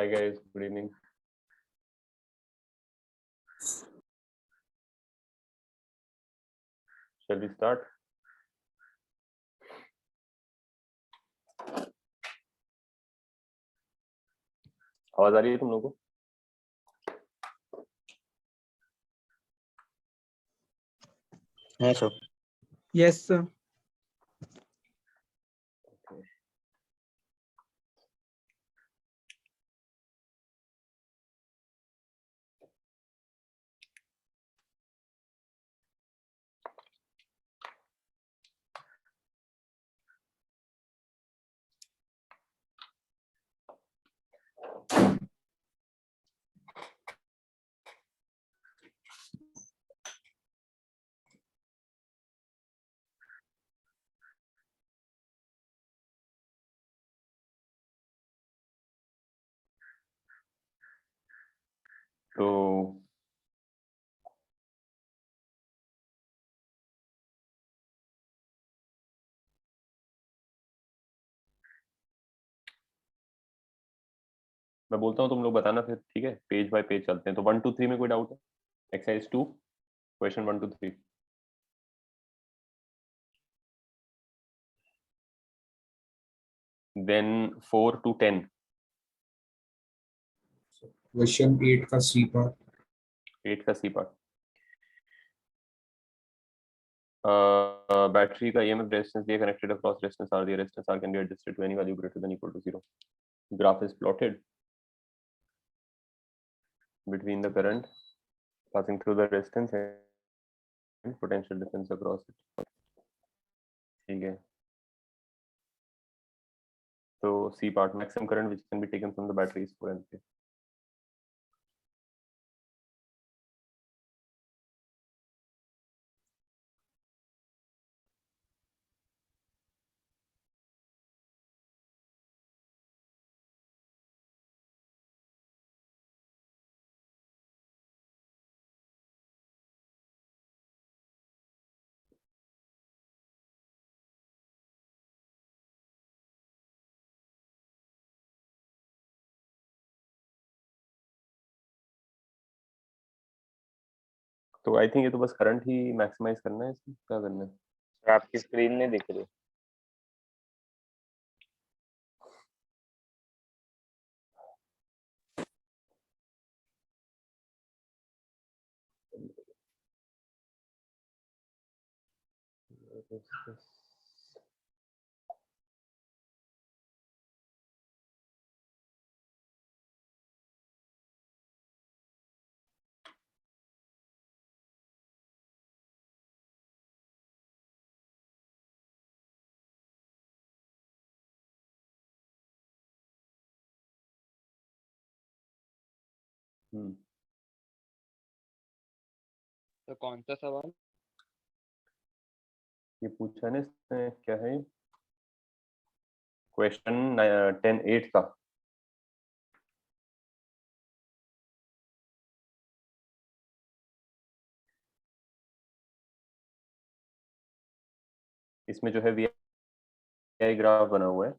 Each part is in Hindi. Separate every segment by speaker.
Speaker 1: Hi guys, good evening. Shall we start? आवाज आ रही है तुम लोगों को?
Speaker 2: है सर।
Speaker 3: Yes, sir.
Speaker 1: तो मैं बोलता हूँ, तुम लोग बताना फिर, ठीक है? पेज बाय पेज चलते हैं। तो 1 2 3 में कोई डाउट है? Exercise 2 question 1 2 3। Then 4 to 10।
Speaker 4: Question 8 का सी पार्ट।
Speaker 1: 8 का सी पार्ट। बैटरी का EMF resistance दिया, connected across resistance R. The resistance R can be adjusted to any value greater than equal to 0. Graph is plotted between the current passing through the resistance and potential difference across it. ठीक है, तो C part, maximum current which can be taken from the battery is 4 ampere. तो आई थिंक ये तो बस करंट ही मैक्सिमाइज करना है, इसमें क्या करना है?
Speaker 2: आपकी स्क्रीन नहीं दिख रही।
Speaker 5: तो कौन सा सवाल?
Speaker 1: ये पूछा है ना इसने, क्या है क्वेश्चन 10 8 का। इसमें जो है VI ग्राफ बना हुआ है,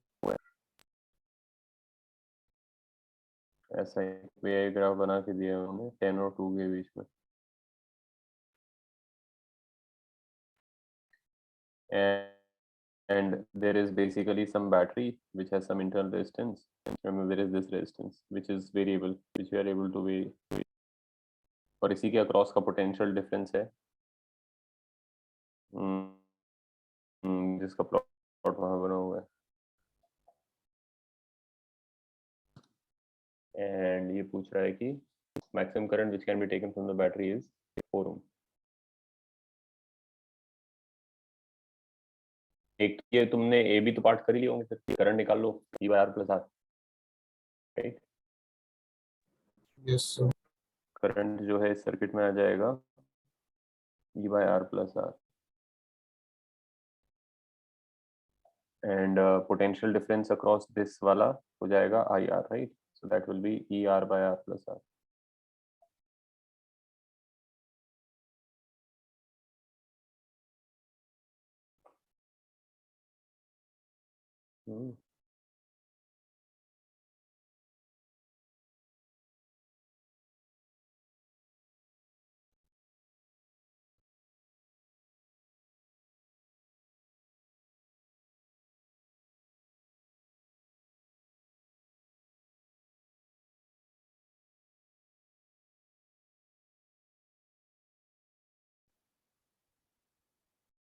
Speaker 1: ऐसा ही VI ग्राफ बना के दिया उन्होंने 10 और 2 के बीच में। And there is basically some battery which has some internal resistance. Remember, there is this resistance which is variable, which we are able to vary, और इसी के अक्रॉस का पोटेंशियल डिफरेंस है, जिसका प्लॉट वहां बना हुआ है। एंड ये पूछ रहा है कि maximum current which can be taken from the battery is 4 ओम। एक ये तुमने ए बी तो पार्ट कर ही लिए होंगे, फिर करंट निकाल लो E by R plus R, right?
Speaker 4: Yes sir.
Speaker 1: Current जो है इस सर्किट में आ जाएगा E by R plus R, and potential difference across this वाला हो जाएगा IR, right? So that will be ER by R plus R.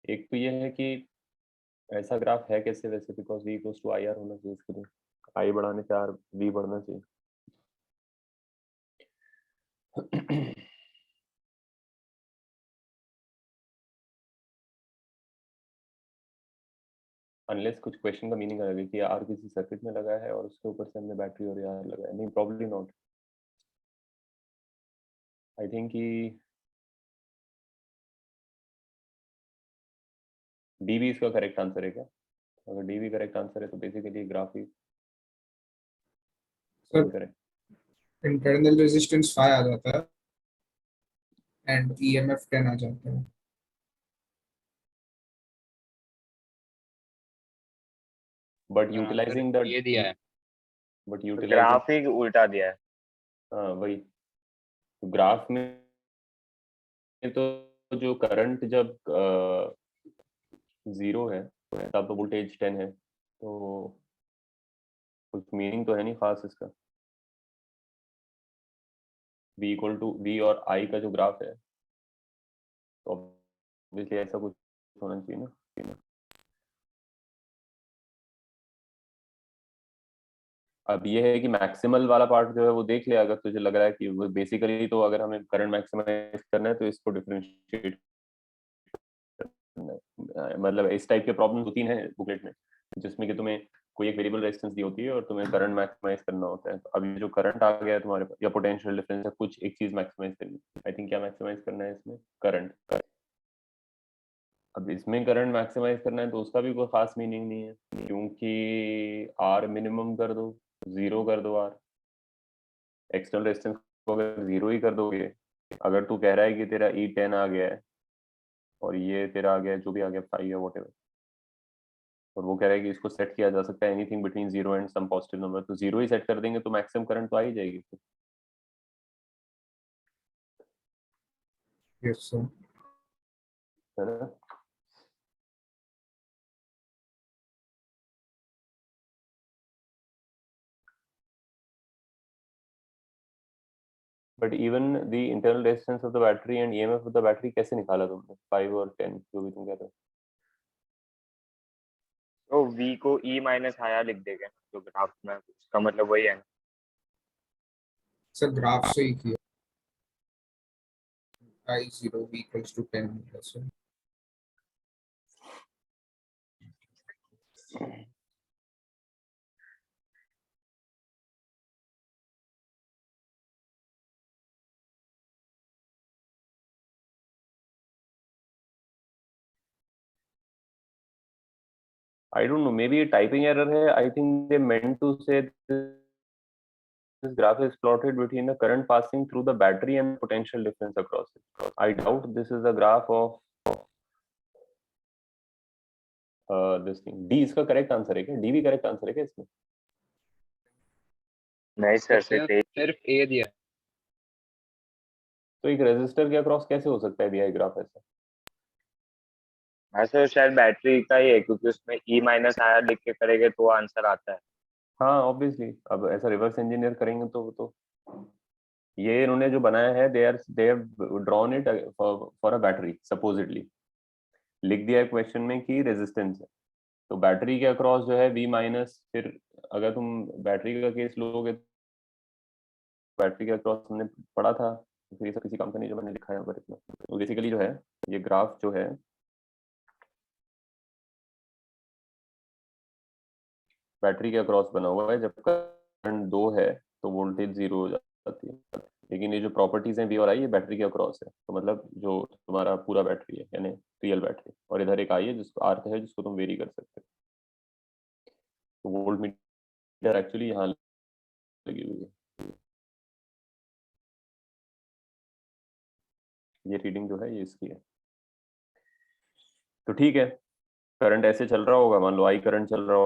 Speaker 1: एक तो ये है कि ऐसा ग्राफ है कैसे वैसे, because v equals to I R होना चाहिए इसके लिए, आई बढ़ाने से आर v बढ़ना चाहिए। अनलेस कुछ क्वेश्चन का मीनिंग अलग है कि आर किसी सर्किट में लगा है और उसके ऊपर से हमने बैटरी और आर लगा है, नहीं प्रॉब्ली नॉट। आई थिंक कि डीवी इसका करेक्ट आंसर है क्या? अगर डीवी करेक्ट आंसर है तो बेसिकली ग्राफ ही
Speaker 4: सर
Speaker 1: करेक्ट।
Speaker 4: इंटरनल रेजिस्टेंस 5 आ जाता है एंड ईएमएफ 10 आ जाता है।
Speaker 1: But
Speaker 3: sir answer
Speaker 1: utilising the
Speaker 3: ये दिया है।
Speaker 1: बट यूटिलाइजिंग
Speaker 2: ग्राफ ही उल्टा दिया है।
Speaker 1: हाँ वही, तो ग्राफ में तो जो करंट जब 0 है तब तो वोल्टेज 10 है, तो कुछ मीनिंग तो है नहीं खास इसका। v इक्वल टू v और i का जो ग्राफ है तो ऑब्वियसली ऐसा कुछ होना चाहिए ना। अब ये है कि मैक्सिमल वाला पार्ट जो है वो देख ले, अगर तुझे लग रहा है कि वो बेसिकली, तो अगर हमें करंट मैक्सिमाइज करना है तो इसको डिफरेंशिएट करना है। मतलब इस टाइप के प्रॉब्लम 2-3 है बुकलेट में, जिसमें कि तुम्हें कोई एक वेरिएबल रेजिस्टेंस दी होती है और तुम्हें करंट मैक्सिमाइज करना होता है। तो अभी जो करंट आ गया है तुम्हारे पास या पोटेंशियल डिफरेंस है, कुछ एक चीज मैक्सिमाइज करनी है। आई थिंक क्या मैक्सिमाइज करना है इसमें? करंट। अब इसमें करंट मैक्सिमाइज करना है तो उसका भी कोई खास मीनिंग नहीं है, क्योंकि आर मिनिमम कर दो, 0 कर दो आर, एक्सटर्नल रेजिस्टेंस को अगर 0 ही कर दोगे, अगर तू कह रहा है कि तेरा ई 10 आ गया है और ये तेरा आ गया है जो भी आ गया 5 या वॉट एवर, और वो कह रहा है कि इसको सेट किया जा सकता है anything between 0 and some positive number, तो 0 ही सेट कर देंगे तो मैक्सिमम करंट तो आ ही जाएगी।
Speaker 4: Yes sir.
Speaker 1: है ना? But even the internal resistance of the battery and EMF of the battery कैसे निकाला तुमने? 5 और 10 जो भी तुम कह रहे हो।
Speaker 2: तो v को e माइनस आया लिख देंगे तो ग्राफ में, उसका मतलब वही है ना।
Speaker 4: सर ग्राफ से ही किया। I 0 v equals to 10 sir.
Speaker 1: I don't know, maybe a typing error है. I think they meant to say this graph is plotted between the current passing through the battery and potential difference across it. I doubt this is a graph of this thing. D इसका करेक्ट आंसर है क्या? D भी करेक्ट आंसर है क्या इसमें?
Speaker 2: नहीं सर,
Speaker 3: सिर्फ ए दिया है।
Speaker 1: तो एक रेजिस्टर के अक्रॉस कैसे हो सकता है DI ग्राफ ऐसा?
Speaker 2: ऐसे शायद बैटरी का ही है, क्योंकि उसमें e माइनस आया लिख के करेंगे तो आंसर आता है।
Speaker 1: हाँ ऑब्वियसली, अब ऐसा रिवर्स इंजीनियर करेंगे तो ये इन्होंने जो बनाया है, they have drawn it for a battery supposedly, लिख दिया है क्वेश्चन में कि रेजिस्टेंस है, तो बैटरी के अक्रॉस जो है V माइनस, फिर अगर तुम बैटरी का केस लोगे, बैटरी के अक्रॉस हमने पढ़ा था, फिर ये सब किसी काम का नहीं जो मैंने लिखा है यहाँ पर इतना। तो बेसिकली जो है ये ग्राफ जो है बैटरी के अक्रॉस बना हुआ है, जब करंट 2 है तो वोल्टेज 0 हो जाती है। लेकिन ये जो प्रॉपर्टीज हैं V और I, ये बैटरी के अक्रॉस है, तो मतलब जो तुम्हारा पूरा बैटरी है यानी रियल बैटरी, और इधर एक I है जिसको अर्थ है जिसको तुम वेरी कर सकते हो। तो वोल्ट मीटर एक्चुअली यहाँ लगी हुई है, ये रीडिंग जो है ये इसकी है। तो ठीक है, करंट ऐसे चल रहा होगा, मान लो I करंट चल रहा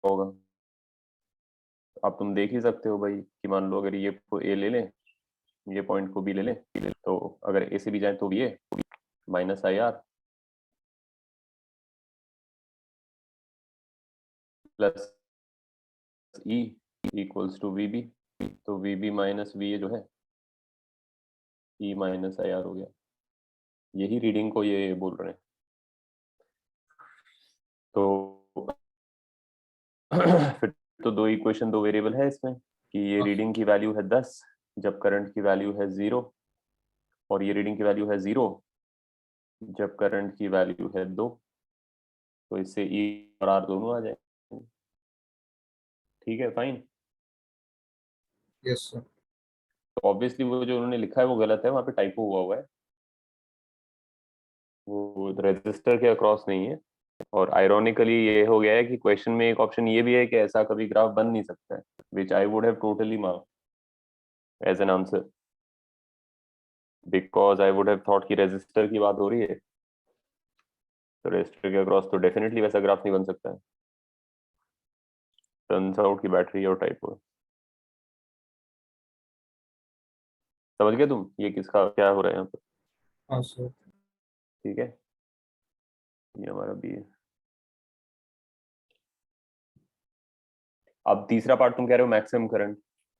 Speaker 1: होगा। अब तुम देख ही सकते हो भाई कि मान लो अगर ये को A ले लें, ये पॉइंट को B ले लें, तो अगर A से B जाए तो ये minus IR plus E equals to VB, तो VB माइनस VA जो है E माइनस IR हो गया। यही रीडिंग को ये बोल रहे हैं। तो फिर तो दो इक्वेशन, दो वेरिएबल है इसमें कि ये रीडिंग की वैल्यू है 10 जब करंट की वैल्यू है 0, और ये रीडिंग की वैल्यू है 0 जब करंट की वैल्यू है 2। तो इससे ई और आर दोनों आ जाएंगे। ठीक है, फाइन।
Speaker 4: Yes sir.
Speaker 1: तो ऑब्वियसली वो जो उन्होंने लिखा है वो गलत है, वहाँ पे टाइपो हुआ है, वो रजिस्टर के अक्रॉस नहीं है। और आयरोनिकली ये हो गया है कि क्वेश्चन में एक ऑप्शन ये भी है कि ऐसा कभी ग्राफ बन नहीं सकता है, which I would have totally marked as an answer, because I would have thought कि रजिस्टर की बात हो रही है, तो रजिस्टर के अक्रॉस तो डेफिनेटली वैसा ग्राफ नहीं बन सकता है। टर्न्स आउट की बैटरी और टाइपो है। समझ गए तुम ये किसका क्या हो रहा है यहाँ पर?
Speaker 4: हाँ सर।
Speaker 1: ठीक है, ये हमारा बी है। अब तीसरा पार्ट तुम कह रहे हो मैक्सिमम करंट,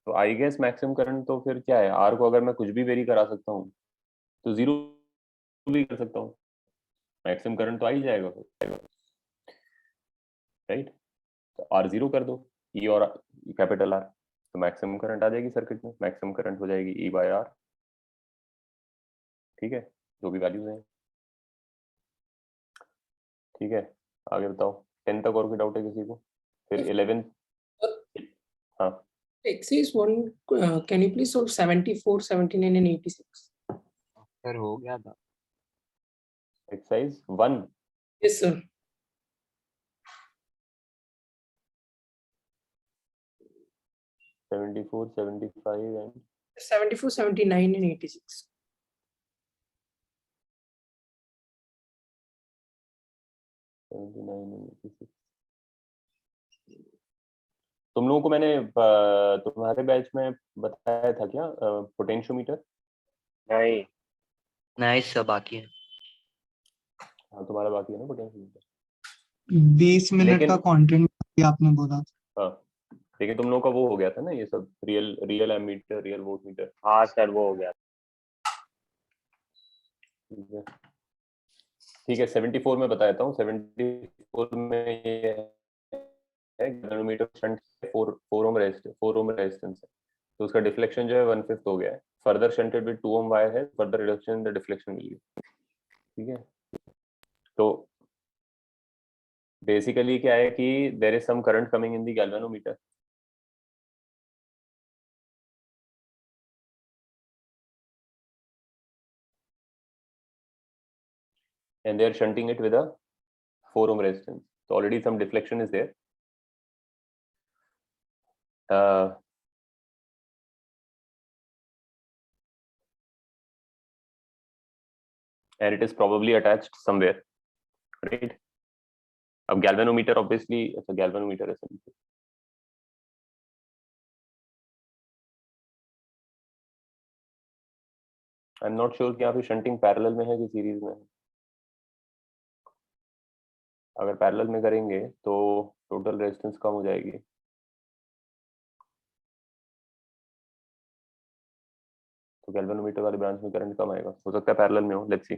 Speaker 1: तो आई गेस मैक्सिमम करंट तो फिर क्या है, आर को अगर मैं कुछ भी वेरी करा सकता हूँ तो 0 भी कर सकता हूँ, मैक्सिमम करंट तो आ ही जाएगा फिर, राइट? तो R0 कर दो, ई और कैपिटल आर, तो मैक्सिमम करंट आ जाएगी सर्किट में, मैक्सिमम करंट हो जाएगी ई बाय आर। ठीक है, जो भी वैल्यूज हैं। ठीक है, आगे बताओ 10 तक और कोई डाउट है किसी को? फिर 11। हाँ,
Speaker 3: Exercise 1, can you please solve 74, 79 and 86?
Speaker 2: Sir हो गया था।
Speaker 1: Exercise 1।
Speaker 3: Yes, sir.
Speaker 1: $74, $75 and
Speaker 3: 74, 79 and 86.
Speaker 1: 79 and 86। तुम लोगों को मैंने तुम्हारे बैच में बताया था क्या पोटेंशियोमीटर?
Speaker 2: नहीं,
Speaker 5: नहीं सब बाकी है।
Speaker 1: हाँ, तुम्हारा बाकी है ना पोटेंशियोमीटर।
Speaker 6: 20 मिनट
Speaker 1: लेकिन
Speaker 6: का कंटेंट आपने बोला।
Speaker 1: हाँ, लेकिन तुम लोगों का वो हो गया था ना ये सब, real ammeter, real voltmeter.
Speaker 2: हाँ सर वो हो गया।
Speaker 1: ठीक है, ठीक है। 74 में बताता हूँ। 74 में ये है नैनोमीटर शंट 4 ओम रेजिस्टेंस है, तो उसका डिफ्लेक्शन जो है 1/5 हो गया है। Further shunted with 2 ohm wire है, further reduction in the deflection will be. ठीक है, तो बेसिकली क्या है कि there is some current coming in the galvanometer, and they are shunting it with a 4 ohm resistance, so already some deflection is there. And it is probably attached somewhere, right? अब galvanometer obviously, अच्छा galvanometer है समझे। I'm not sure कि यहाँ पे shunting parallel में है कि series में है। अगर parallel में करेंगे तो total resistance कम हो जाएगी, तो galvanometer वाले ब्रांच में करंट कम आएगा। हो सकता है पैरेलल में हो, लेट्स सी।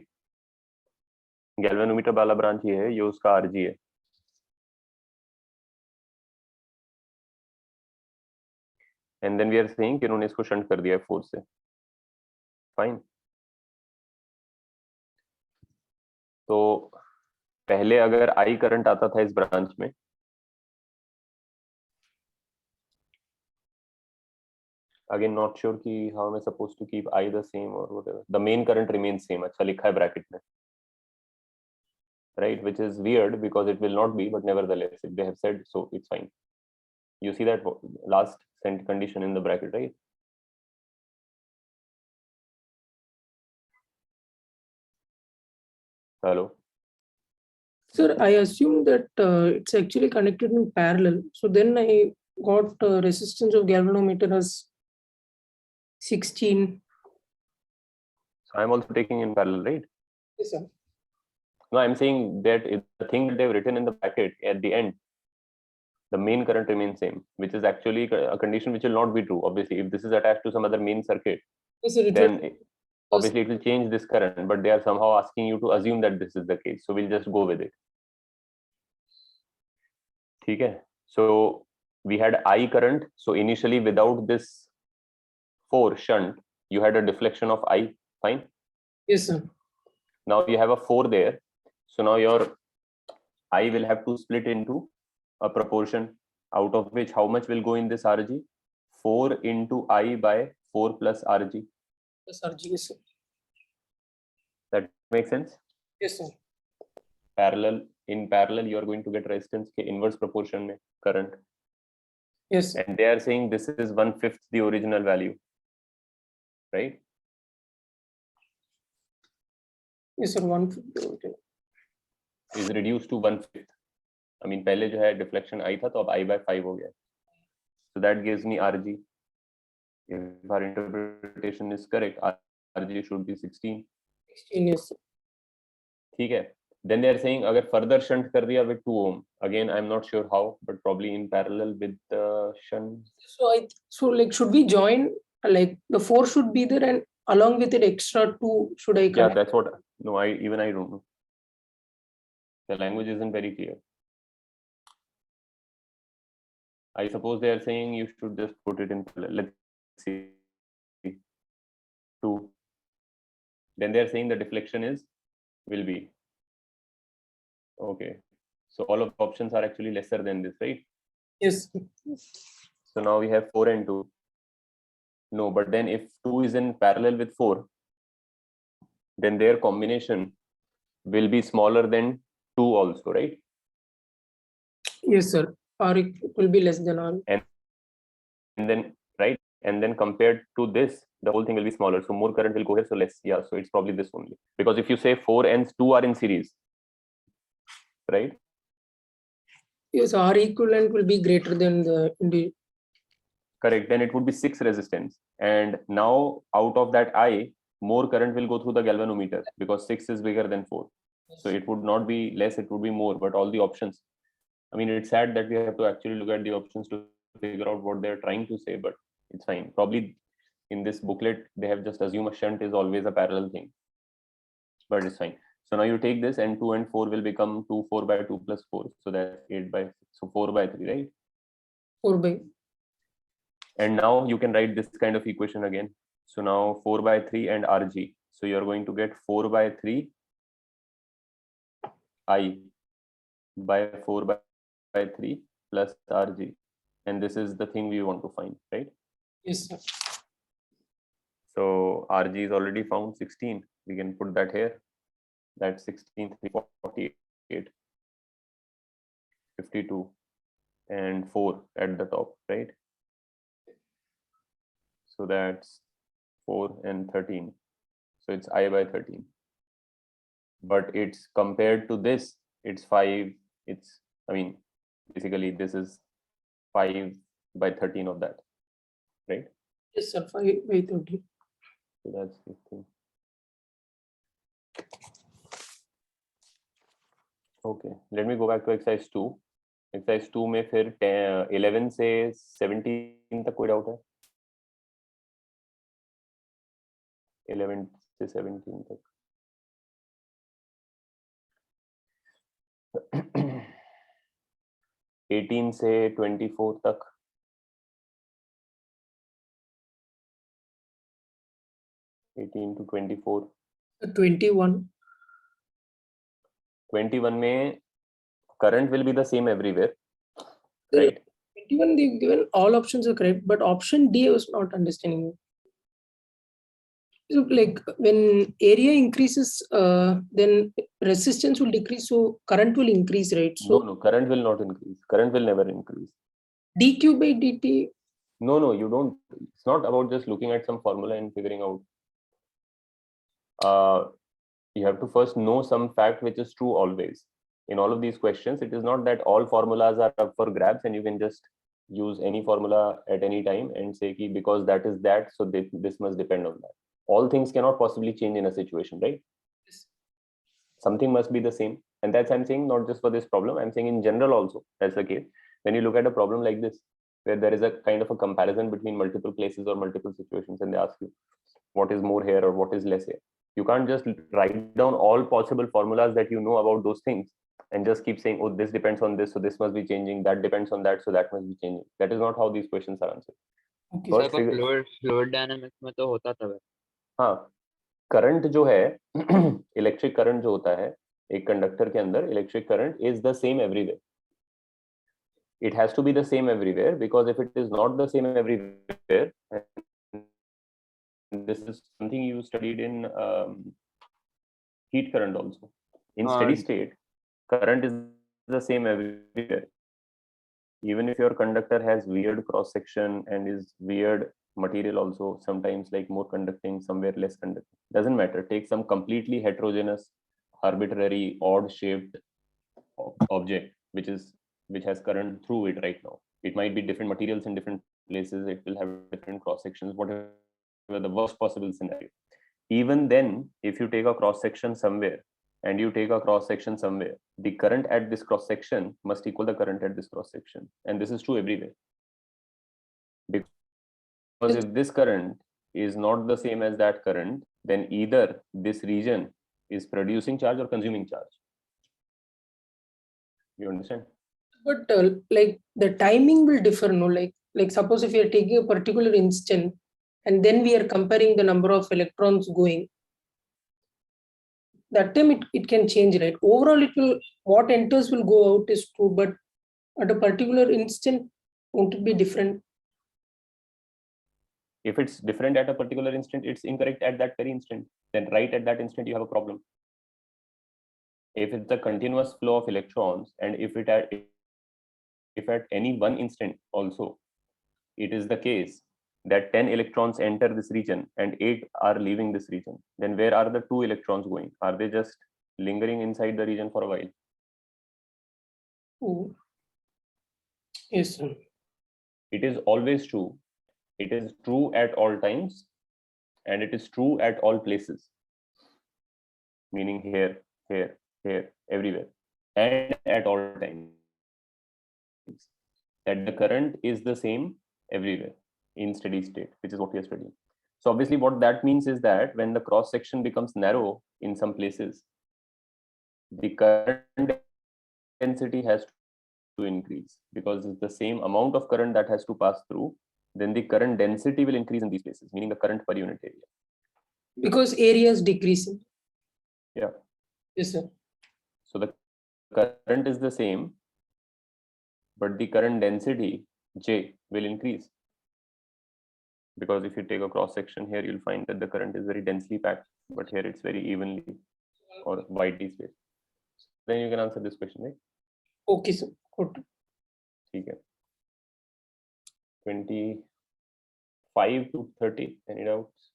Speaker 1: galvanometer वाला ब्रांच ये है, ये उसका RG है, and then we are saying कि इन्होंने इसको शंट कर दिया है 4 से। फाइन, तो पहले अगर आई करंट आता था इस ब्रांच में, अगेन नॉट श्योर कि how am I supposed to keep I the same और whatever, the main current remains same, अच्छा लिखा है ब्रैकेट में, right, which is weird because it will not be, but nevertheless if they have said so, it's fine. You see that last condition in the bracket, right? Hello.
Speaker 3: Sir, I assume that it's actually connected in parallel. So then I got resistance of galvanometer as 16.
Speaker 1: So I'm also taking in parallel, right?
Speaker 3: Yes, sir.
Speaker 1: No, I'm saying that the thing that they've written in the bracket at the end, the main current remains same, which is actually a condition which will not be true. Obviously, if this is attached to some other main circuit,
Speaker 3: Yes, sir.
Speaker 1: then obviously it will change this current, but they are somehow asking you to assume that this is the case. So we'll just go with it. ठीक है. So we had I current. So initially without this 4 shunt, you had a deflection of I. Fine.
Speaker 3: Yes, sir.
Speaker 1: Now you have a 4 there. So now your I will have to split into a proportion, out of which how much will go in this RG? 4 into I by 4 plus RG.
Speaker 3: Yes, sir. Yes, sir.
Speaker 1: That makes sense?
Speaker 3: Yes, sir.
Speaker 1: In parallel, you are going to get resistance के inverse proportion में current.
Speaker 3: Yes, sir.
Speaker 1: And they are saying this is 1/5 the original value, right?
Speaker 3: Yes, sir. 150. Okay.
Speaker 1: Is reduced to 1/5. I mean, पहले जो है deflection I था, तो अब I by 5 हो गया. So that gives me RG. If our interpretation is correct, RG should be 16.
Speaker 3: 16. Yes, sir.
Speaker 1: ठीक है. Then they are saying अगर further shunt कर दिया with 2 ohm. Again, I'm not sure how, but probably in parallel with the shunt.
Speaker 3: So like should we join, like the 4 should be there and along with it extra 2 should I
Speaker 1: Yeah,
Speaker 3: connect?
Speaker 1: that's what. No, I don't know. The language isn't very clear. I suppose they are saying you should just put it in parallel. Let's see. 2. Then they are saying the deflection will be. Okay. So all of the options are actually lesser than this, right?
Speaker 3: Yes.
Speaker 1: So now we have 4 and 2. No, but then if 2 is in parallel with 4, then their combination will be smaller than 2 also, right?
Speaker 3: Yes, sir. Or it will be less than R.
Speaker 1: And then, right? And then compared to this, the whole thing will be smaller. So more current will go here, so less. Yeah, so it's probably this only. Because if you say 4 and 2 are in series, right?
Speaker 3: Yes, R equivalent will be greater than the
Speaker 1: Correct. Then it would be 6 resistance. And now out of that I, more current will go through the galvanometer because 6 is bigger than 4. So it would not be less, it would be more, but all the options. I mean, it's sad that we have to actually look at the options to figure out what they're trying to say, but it's fine. Probably in this booklet, they have just assumed a shunt is always a parallel thing, but it's fine. So now you take this and 2 and 4 will become 2, 4 by 2 plus 4. So that's 8 by 6. So 4 by 3, right?
Speaker 3: 4 by.
Speaker 1: And now you can write this kind of equation again. So now 4 by 3 and RG. So you're going to get 4 by 3 I by 4 by 3 plus RG. And this is the thing we want to find, right?
Speaker 3: Yes, sir.
Speaker 1: So RG is already found 16. We can put that here. That's 16, 348, 52, and 4 at the top, right? So that's 4 and 13. So it's I by 13. But it's compared to this, it's 5. I mean, basically this is 5 by 13 of that, right?
Speaker 3: Yes, sir. 5 by 30.
Speaker 1: So that's the thing. Okay, let me go back to exercise 2. Exercise 2 में फिर 11 से 17 तक कोई डाउट है? 11 से 17 तक. एटीन से 24 तक. 18 to 24.
Speaker 3: 21.
Speaker 1: 21 में current will be the same everywhere, right?
Speaker 3: 21 they've given all options are correct, but option D I was not understanding. So like when area increases, then resistance will decrease, so current will increase, right? So
Speaker 1: No, current will not increase. Current will never increase.
Speaker 3: dq by dt.
Speaker 1: No, you don't. It's not about just looking at some formula and figuring out. You have to first know some fact which is true always. In all of these questions, it is not that all formulas are up for grabs and you can just use any formula at any time and say ki because that is that, so this must depend on that. All things cannot possibly change in a situation, right? Something must be the same. And that's I'm saying not just for this problem, I'm saying in general also that's the case. When you look at a problem like this, where there is a kind of a comparison between multiple places or multiple situations, and they ask you what is more here or what is less here. You can't just write down all possible formulas that you know about those things and just keep saying, oh, this depends on this, so this must be changing, that depends on that, so that must be changing. That is not how these questions are answered.
Speaker 3: Okay.
Speaker 1: First
Speaker 5: sir पर फ्लूइड डायनामिक्स में तो होता था
Speaker 1: हाँ, करंट जो है इलेक्ट्रिक करंट जो होता है एक कंडक्टर के अंदर, electric current is the same everywhere. It has to be the same everywhere, because if it is not the same everywhere, this is something you studied in heat current also. In steady state, current is the same everywhere. Even if your conductor has weird cross section and is weird material also, sometimes like more conducting, somewhere less conducting, doesn't matter. Take some completely heterogeneous, arbitrary, odd shaped object which has current through it right now. It might be different materials in different places, it will have different cross sections, whatever the worst possible scenario. Even then, if you take a cross section somewhere and you take a cross section somewhere, the current at this cross section must equal the current at this cross section, and this is true everywhere. Because if this current is not the same as that current, then either this region is producing charge or consuming charge. You understand?
Speaker 3: But like the timing will differ, no? Like suppose if you are taking a particular instant and then we are comparing the number of electrons going, that time it can change, right? Overall, it will, what enters will go out is true, but at a particular instant, won't it be different?
Speaker 1: If it's different at a particular instant, it's incorrect at that very instant. Then right at that instant, you have a problem. If it's a continuous flow of electrons, and if at any one instant also, it is the case that 10 electrons enter this region and 8 are leaving this region, then where are the 2 electrons going? Are they just lingering inside the region for a while?
Speaker 3: Oh. Yes, sir.
Speaker 1: It is always true. It is true at all times, and it is true at all places. Meaning here, here, here, everywhere, and at all times. That the current is the same everywhere in steady state, which is what we are studying. So obviously what that means is that when the cross section becomes narrow in some places, the current density has to increase, because it's the same amount of current that has to pass through, then the current density will increase in these places, meaning the current per unit area.
Speaker 3: Because area is decreasing.
Speaker 1: Yeah.
Speaker 3: Yes, sir.
Speaker 1: So the current is the same, but the current density, J, will increase. Because if you take a cross section here, you'll find that the current is very densely packed, but here it's very evenly or widely spaced. Then you can answer this question, right?
Speaker 3: Okay, sir. Good.
Speaker 1: Okay. 25 to 30. Any doubts?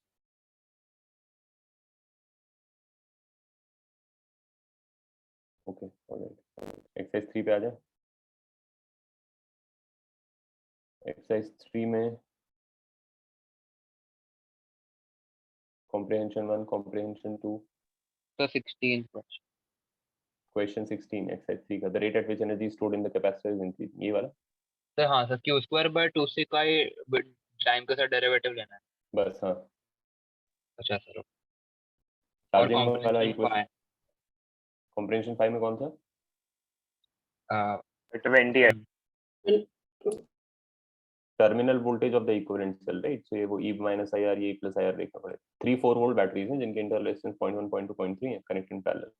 Speaker 1: Okay, all right. Exercise 3 पे आ जाए. Exercise 3 में comprehension 1, comprehension 2.
Speaker 5: So 16 question.
Speaker 1: Question 16, exercise 3 का. The rate at which energy is stored in the capacitor is increasing. ये वाला?
Speaker 5: सर हाँ sir, Q square bye 2c का ही टाइम के साथ डेरिवेटिव लेना है.
Speaker 1: बस हाँ.
Speaker 5: अच्छा सर. और
Speaker 1: चार्जिंग वाला
Speaker 5: कॉम्प्रेंशन
Speaker 1: इक्वेशन. कॉम्प्रेंशन 5 में कौन सा?
Speaker 2: 28.
Speaker 1: Terminal voltage of the equivalent cell, right? So ये वो E माइनस IR, ये प्लस IR देखना पड़ेगा. 3-4 वोल्ट बैटरीज हैं जिनके इंटर रेजिस्टेंस 0.1, 0.2, 0.3 है, कनेक्ट इन पैरेलल.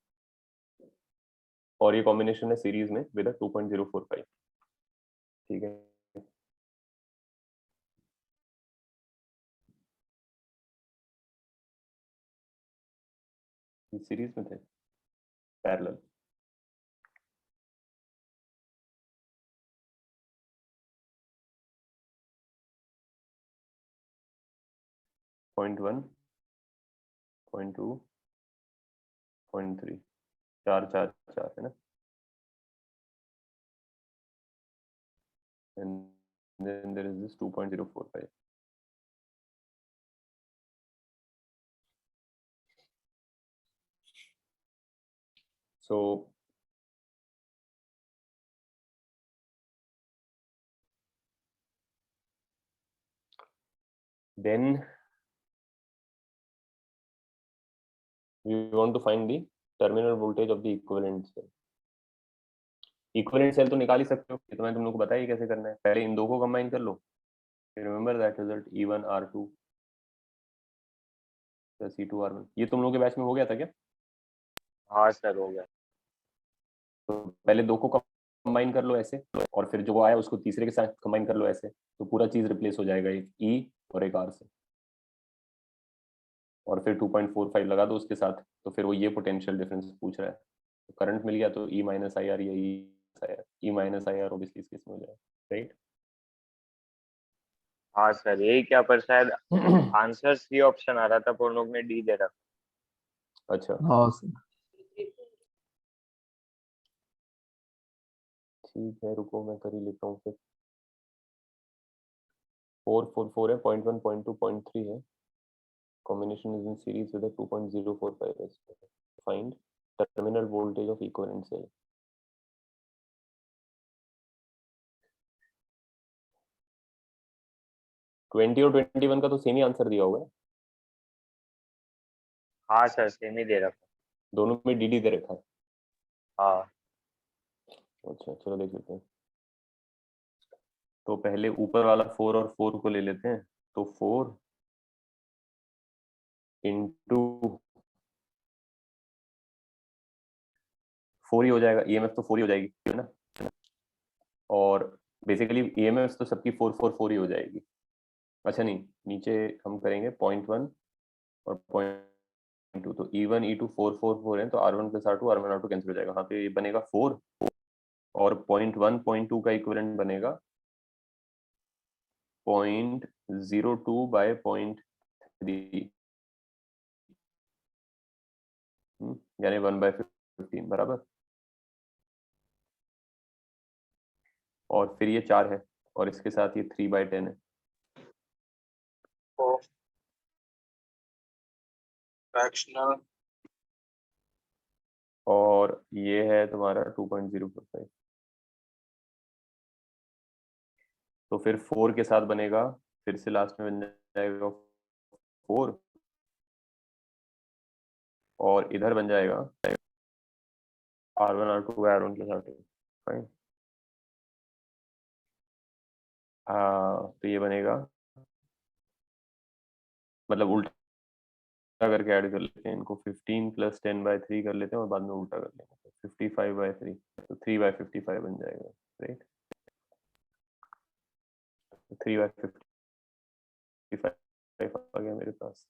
Speaker 1: और ये कॉम्बिनेशन है सीरीज में विद 2.045. ठीक है. सीरीज में थे, पैरेलल. पॉइंट 1, 0.2, 0.3, 4 है ना. And then there is this 2.045. So then we want to find the terminal voltage of the equivalent cell. Equivalent cell तो निकाल ही सकते हो, ये तो मैंने तुम लोग को बताया ही कैसे करना है। पहले इन दो को कंबाइन कर लो, remember that result E1R2 plus E2R1। ये तुम लोगों के बैच में हो गया था क्या?
Speaker 2: हाँ सर हो गया।
Speaker 1: तो पहले दो को कंबाइन कर लो ऐसे, और फिर जो वो आया उसको तीसरे के साथ कंबाइन कर लो ऐसे, तो पूरा चीज रिप्लेस हो जाएगा, एक E और एक R से, और फिर 2.45 लगा दो उसके साथ, तो फिर वो ये पोटेंशियल डिफरेंस पूछ रहा है। तो करंट मिल गया, तो E माइनस आई आर, या E minus I R obviously इस केस में हो जाएगा, राइट?
Speaker 2: हाँ सर यही क्या, पर शायद आंसर सी ऑप्शन आ रहा था, पर उन लोग ने डी दे रखा।
Speaker 1: अच्छा
Speaker 6: हाँ सर।
Speaker 1: ठीक है, रुको मैं कर ही लेता हूँ फिर। 444 है, 0.1 0.2 0.3 है, combination is in series with a 2.045 resistor. Find terminal voltage of equivalent cell. Twenty और 21 का तो सेम ही आंसर दिया होगा,
Speaker 2: हाँ सर सेम ही दे रखा।
Speaker 1: दोनों में डी दे रखा है।
Speaker 2: हाँ
Speaker 1: अच्छा चलो देख लेते हैं। तो पहले ऊपर वाला 4 और 4 को ले लेते हैं, तो 4 इंटू 4 ही हो जाएगा, ईएमएफ तो 4 ही हो जाएगी, है ना? और बेसिकली ईएमएफ तो सबकी 444 ही हो जाएगी। अच्छा नहीं, नीचे हम करेंगे 0.1 और 0.2, तो E1 E2 444 है, तो R1 plus R2 R1 R2 cancel हो जाएगा। हाँ, तो ये बनेगा 4, और 0.1 0.2 का इक्विवेलेंट बनेगा 0.02 बाय 0.3, यानी 1/15 बराबर। और फिर ये 4 है, और इसके साथ ये 3/10 है,
Speaker 4: फ्रैक्शनल
Speaker 1: और ये है तुम्हारा 2.045। तो फिर 4 के साथ बनेगा, फिर से लास्ट में बन जाएगा 4, और इधर बन जाएगा R1 R2 R1 plus R2, fine. हाँ, तो ये बनेगा, मतलब उल्टा करके ऐड कर लेते हैं इनको, 15 प्लस 10/3 कर लेते हैं, और बाद में उल्टा कर लेंगे, 55/3, तो 3/55 बन जाएगा, राइट? 3/55 आ गया मेरे पास,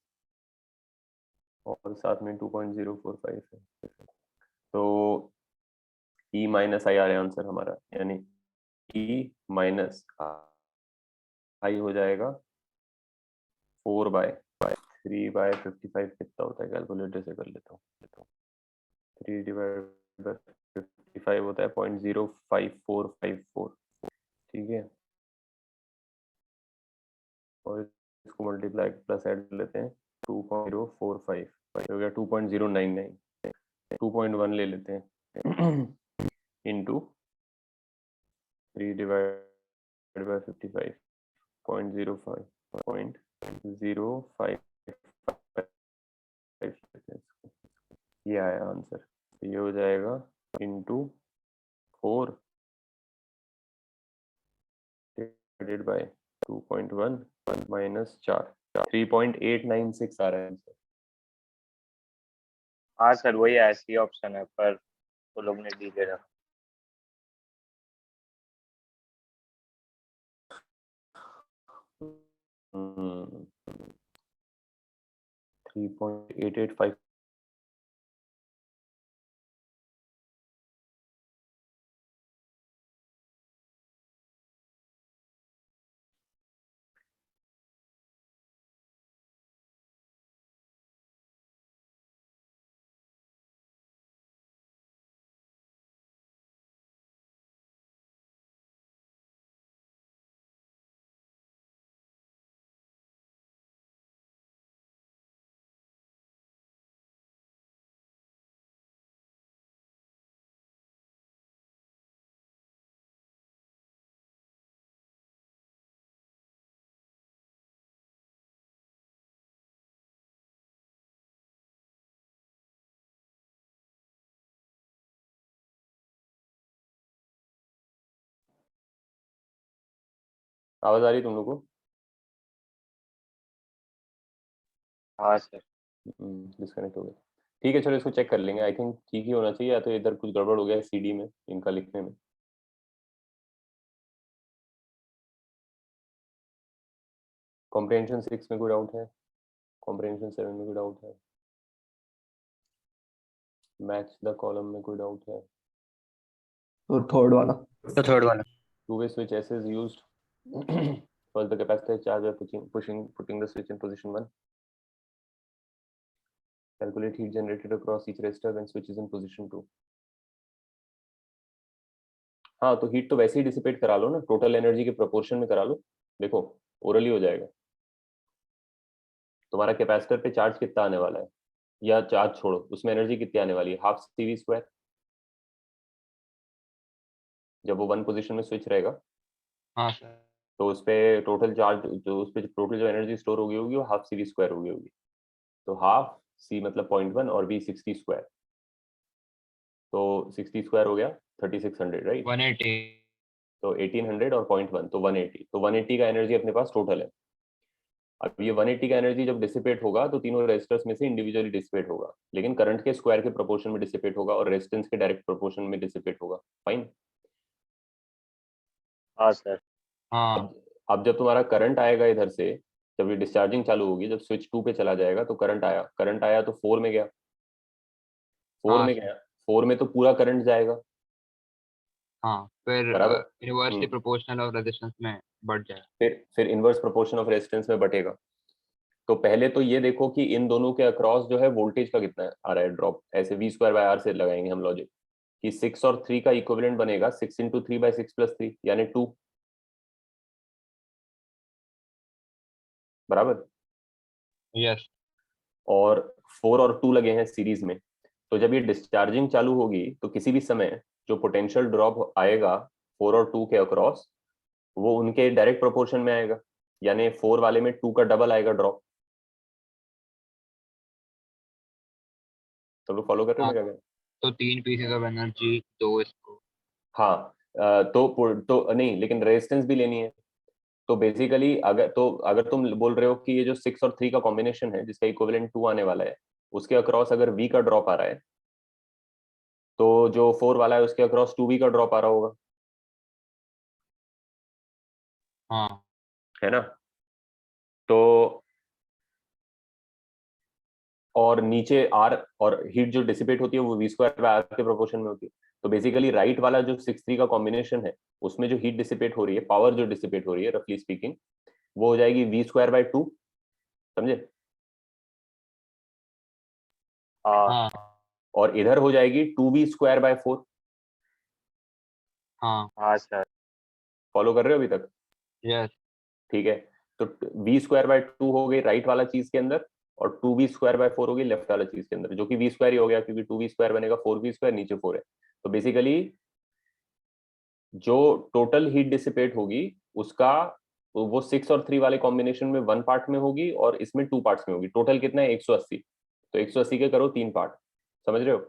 Speaker 1: और साथ में 2.045 है, तो E माइनस आई आ रहा है आंसर हमारा, यानी E माइनस आई हो जाएगा 4/3/55। कितना होता है, कैलकुलेटर से कर लेता हूँ। 3 डिवाइड बाय 55 होता है 0.0554, ठीक है, और इसको मल्टीप्लाई प्लस ऐड कर लेते हैं, 2.045 हो गया 2.099, 2.1 ले लेते हैं इंटू 3 डिवाइड बाय 55, 0.05 0.055, ये आया आंसर। ये हो जाएगा इंटू 4 डिवाइडेड बाय 2.1 माइनस 4, 3.896 आ रहा है आंसर।
Speaker 2: हाँ सर वही ऐसी ऑप्शन है, पर वो लोग ने डी दे रखा।
Speaker 1: 3.885 आवाज आ रही है तुम लोग को?
Speaker 2: हाँ सर।
Speaker 1: डिस्कनेक्ट हो गया। ठीक है, चलो इसको चेक कर लेंगे। आई थिंक ठीक ही होना चाहिए, या तो इधर कुछ गड़बड़ हो गया है सीडी में इनका लिखने में। कॉम्प्रिहेंशन 6 में कोई डाउट है? कॉम्प्रिहेंशन 7 में कोई डाउट है? मैच द कॉलम में कोई डाउट है?
Speaker 7: तो थर्ड वाला
Speaker 5: तो थर्ड वाला
Speaker 1: Two-way switch S is used. First, the capacitor charge by putting the switch in position 1. Calculate heat generated across each resistor when switch is in position 2. हाँ, तो हीट तो वैसे ही डिसिपेट करा लो ना, टोटल एनर्जी के प्रोपोर्शन में करा लो। देखो ओरली हो जाएगा। तुम्हारा कैपेसिटर पे चार्ज कितना आने वाला है, या चार्ज छोड़ो, उसमें एनर्जी कितनी आने वाली है, हाफ CV²। जब वो 1 पोजीशन में स्विच रहेगा
Speaker 5: हाँ सर
Speaker 1: तो उस पे टोटल चार्ज, जो उस पे टोटल जो एनर्जी स्टोर होगी वो हाफ CV² होगी। तो हाफ C मतलब 0.1 और V 60²। तो 60² हो गया 3600, राइट?
Speaker 5: 180
Speaker 1: तो 1800 और 0.1 तो 180। तो 180 का एनर्जी अपने पास टोटल है। अब ये 180 का एनर्जी जब डिसिपेट होगा तो तीनों रेजिस्टर्स में से इंडिविजुअली डिसिपेट होगा, लेकिन करंट के स्क्वायर के प्रोपोर्शन में डिसिपेट होगा और रेजिस्टेंस के डायरेक्ट प्रोपोर्शन में डिसिपेट होगा। फाइन।
Speaker 2: हाँ सर।
Speaker 5: हाँ
Speaker 1: अब जब तुम्हारा करंट आएगा इधर से, जब ये डिस्चार्जिंग चालू होगी, जब स्विच 2 पे चला जाएगा तो करंट आया तो 4 में गया, 4
Speaker 5: हाँ
Speaker 1: में
Speaker 5: सर
Speaker 1: गया, 4 में तो पूरा करंट जाएगा,
Speaker 5: हाँ फिर
Speaker 1: बराबर।
Speaker 5: इनवर्सली प्रोपोर्शनल और रेजिस्टेंस में बढ़ जाए।
Speaker 1: फिर इनवर्स प्रोपोर्शन ऑफ रेजिस्टेंस में बटेगा। तो पहले तो ये देखो कि इन दोनों के अक्रॉस जो है वोल्टेज का कितना आ रहा है ड्रॉप। ऐसे V²/R से लगाएंगे हम लॉजिक कि 6 और 3 का इक्विवेलेंट बनेगा 6 × 3/6 + 3 यानी 2, बराबर।
Speaker 5: यस
Speaker 1: और 4 और 2 लगे हैं सीरीज में। तो जब ये डिस्चार्जिंग चालू होगी तो किसी भी समय जो पोटेंशियल ड्रॉप आएगा 4 और 2 के अक्रॉस, वो उनके डायरेक्ट प्रोपोर्शन में आएगा, यानी 4 वाले में 2 का डबल आएगा ड्रॉप। सब लोग फॉलो कर रहे हो
Speaker 5: हाँ
Speaker 1: मैं क्या कह रहा हूं?
Speaker 5: तो 3 पीसेस ऑफ एनर्जी, 2 इसको।
Speaker 1: हाँ, तो नहीं, लेकिन रेजिस्टेंस भी लेनी है। तो बेसिकली अगर तुम बोल रहे हो कि ये जो 6 और 3 का कॉम्बिनेशन है जिसका इक्विवेलेंट 2 आने वाला है, उसके अक्रॉस अगर V का ड्रॉप आ रहा है तो जो 4 वाला है उसके अक्रॉस 2V का ड्रॉप आ रहा होगा,
Speaker 5: हाँ
Speaker 1: है ना? तो और नीचे R, और हीट जो डिसिपेट होती है वो V²/R के प्रोपोर्शन में होती है। तो बेसिकली राइट वाला जो 6-3 का कॉम्बिनेशन है उसमें जो हीट डिसिपेट हो रही है, पावर जो डिसिपेट हो रही है रफली स्पीकिंग, वो हो जाएगी V²/2, समझे?
Speaker 2: हाँ
Speaker 5: हाँ
Speaker 1: और इधर हो जाएगी 2V²/4।
Speaker 5: हाँ
Speaker 2: हाँ सर।
Speaker 1: फॉलो कर रहे हो अभी तक?
Speaker 5: यस
Speaker 1: ठीक है। तो V²/2 हो गई राइट वाला चीज के अंदर, और 2V²/4 हो गई लेफ्ट वाला चीज के अंदर, जो कि V² ही हो गया क्योंकि 2V² बनेगा 4V², नीचे 4 है। तो बेसिकली जो टोटल हीट डिसिपेट होगी उसका वो 6 और 3 वाले कॉम्बिनेशन में 1 पार्ट में होगी और इसमें 2 पार्ट्स में होगी। टोटल कितना है? 180। तो 180 के करो 3 पार्ट, समझ रहे हो?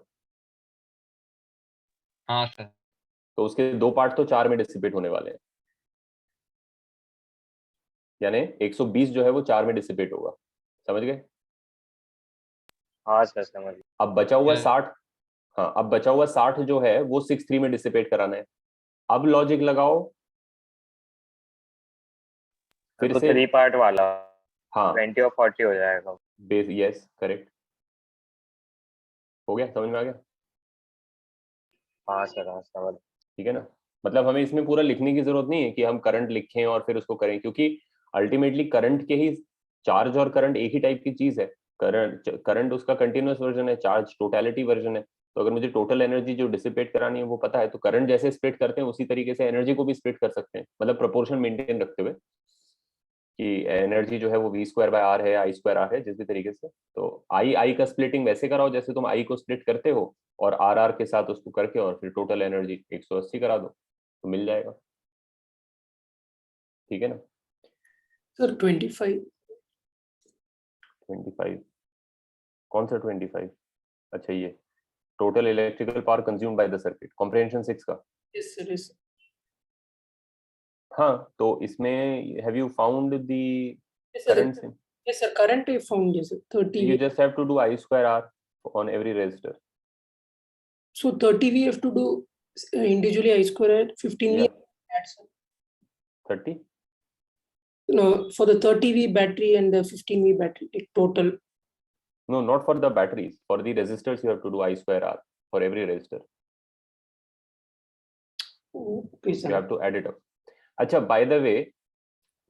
Speaker 5: हाँ सर
Speaker 1: तो उसके 2 पार्ट तो 4 में डिसिपेट होने वाले हैं, यानी 120 जो है वो 4 में डिसिपेट होगा, समझ गए?
Speaker 2: हाँ सर समझ गया।
Speaker 1: अब बचा हुआ
Speaker 5: Yes.
Speaker 1: 60, हाँ, अब बचा हुआ 60 जो है वो 6-3 में डिसिपेट कराना है। अब लॉजिक लगाओ फिर
Speaker 2: तो
Speaker 1: से।
Speaker 2: 3 पार्ट वाला
Speaker 1: हाँ
Speaker 2: 20 और 40 हो जाएगा।
Speaker 1: बेस, यस करेक्ट, हो गया, समझ में आ गया?
Speaker 2: हाँ सर हाँ समझ।
Speaker 1: ठीक है ना? मतलब हमें इसमें पूरा लिखने की जरूरत नहीं है कि हम करंट लिखें और फिर उसको करें, क्योंकि अल्टीमेटली करंट के ही, चार्ज और करंट एक ही टाइप की चीज है। करंट उसका कंटिन्यूअस वर्जन है, चार्ज टोटलिटी वर्जन है। तो अगर मुझे टोटल एनर्जी जो डिसिपेट करानी है वो पता है, तो करंट जैसे स्प्लिट करते हैं उसी तरीके से एनर्जी को भी स्प्लिट कर सकते हैं, मतलब प्रोपोर्शन मेंटेन रखते हुए कि एनर्जी जो है वो V²/R है, I²R है, जिस भी तरीके से। तो आई का स्प्लिटिंग वैसे कराओ जैसे तुम आई को स्प्लिट करते हो, और आर के साथ उसको करके और फिर टोटल एनर्जी 180 करा दो तो मिल जाएगा। ठीक है ना?
Speaker 3: Sir, 25.
Speaker 1: 25? कौन सा 25? अच्छा, ये total electrical power consumed by the circuit, comprehension 6 का।
Speaker 3: Yes, sir. Yes.
Speaker 1: हाँ, तो इसमें have you found the
Speaker 3: Yes, sir.
Speaker 1: current sim?
Speaker 3: Yes, sir. Current I found, yes, sir. 30
Speaker 1: You
Speaker 3: V.
Speaker 1: just have to do I square R on every resistor.
Speaker 3: So 30 V have to do individually I square at 15 V.
Speaker 1: Yeah.
Speaker 3: Add, sir.
Speaker 1: 30?
Speaker 3: No, for the 30 V battery and the 15 V battery, like total.
Speaker 1: No, not for the batteries. For the resistors, you have to do I square R for every resistor.
Speaker 3: Okay,
Speaker 1: You
Speaker 3: sir.
Speaker 1: have to add it up. अच्छा, by the way,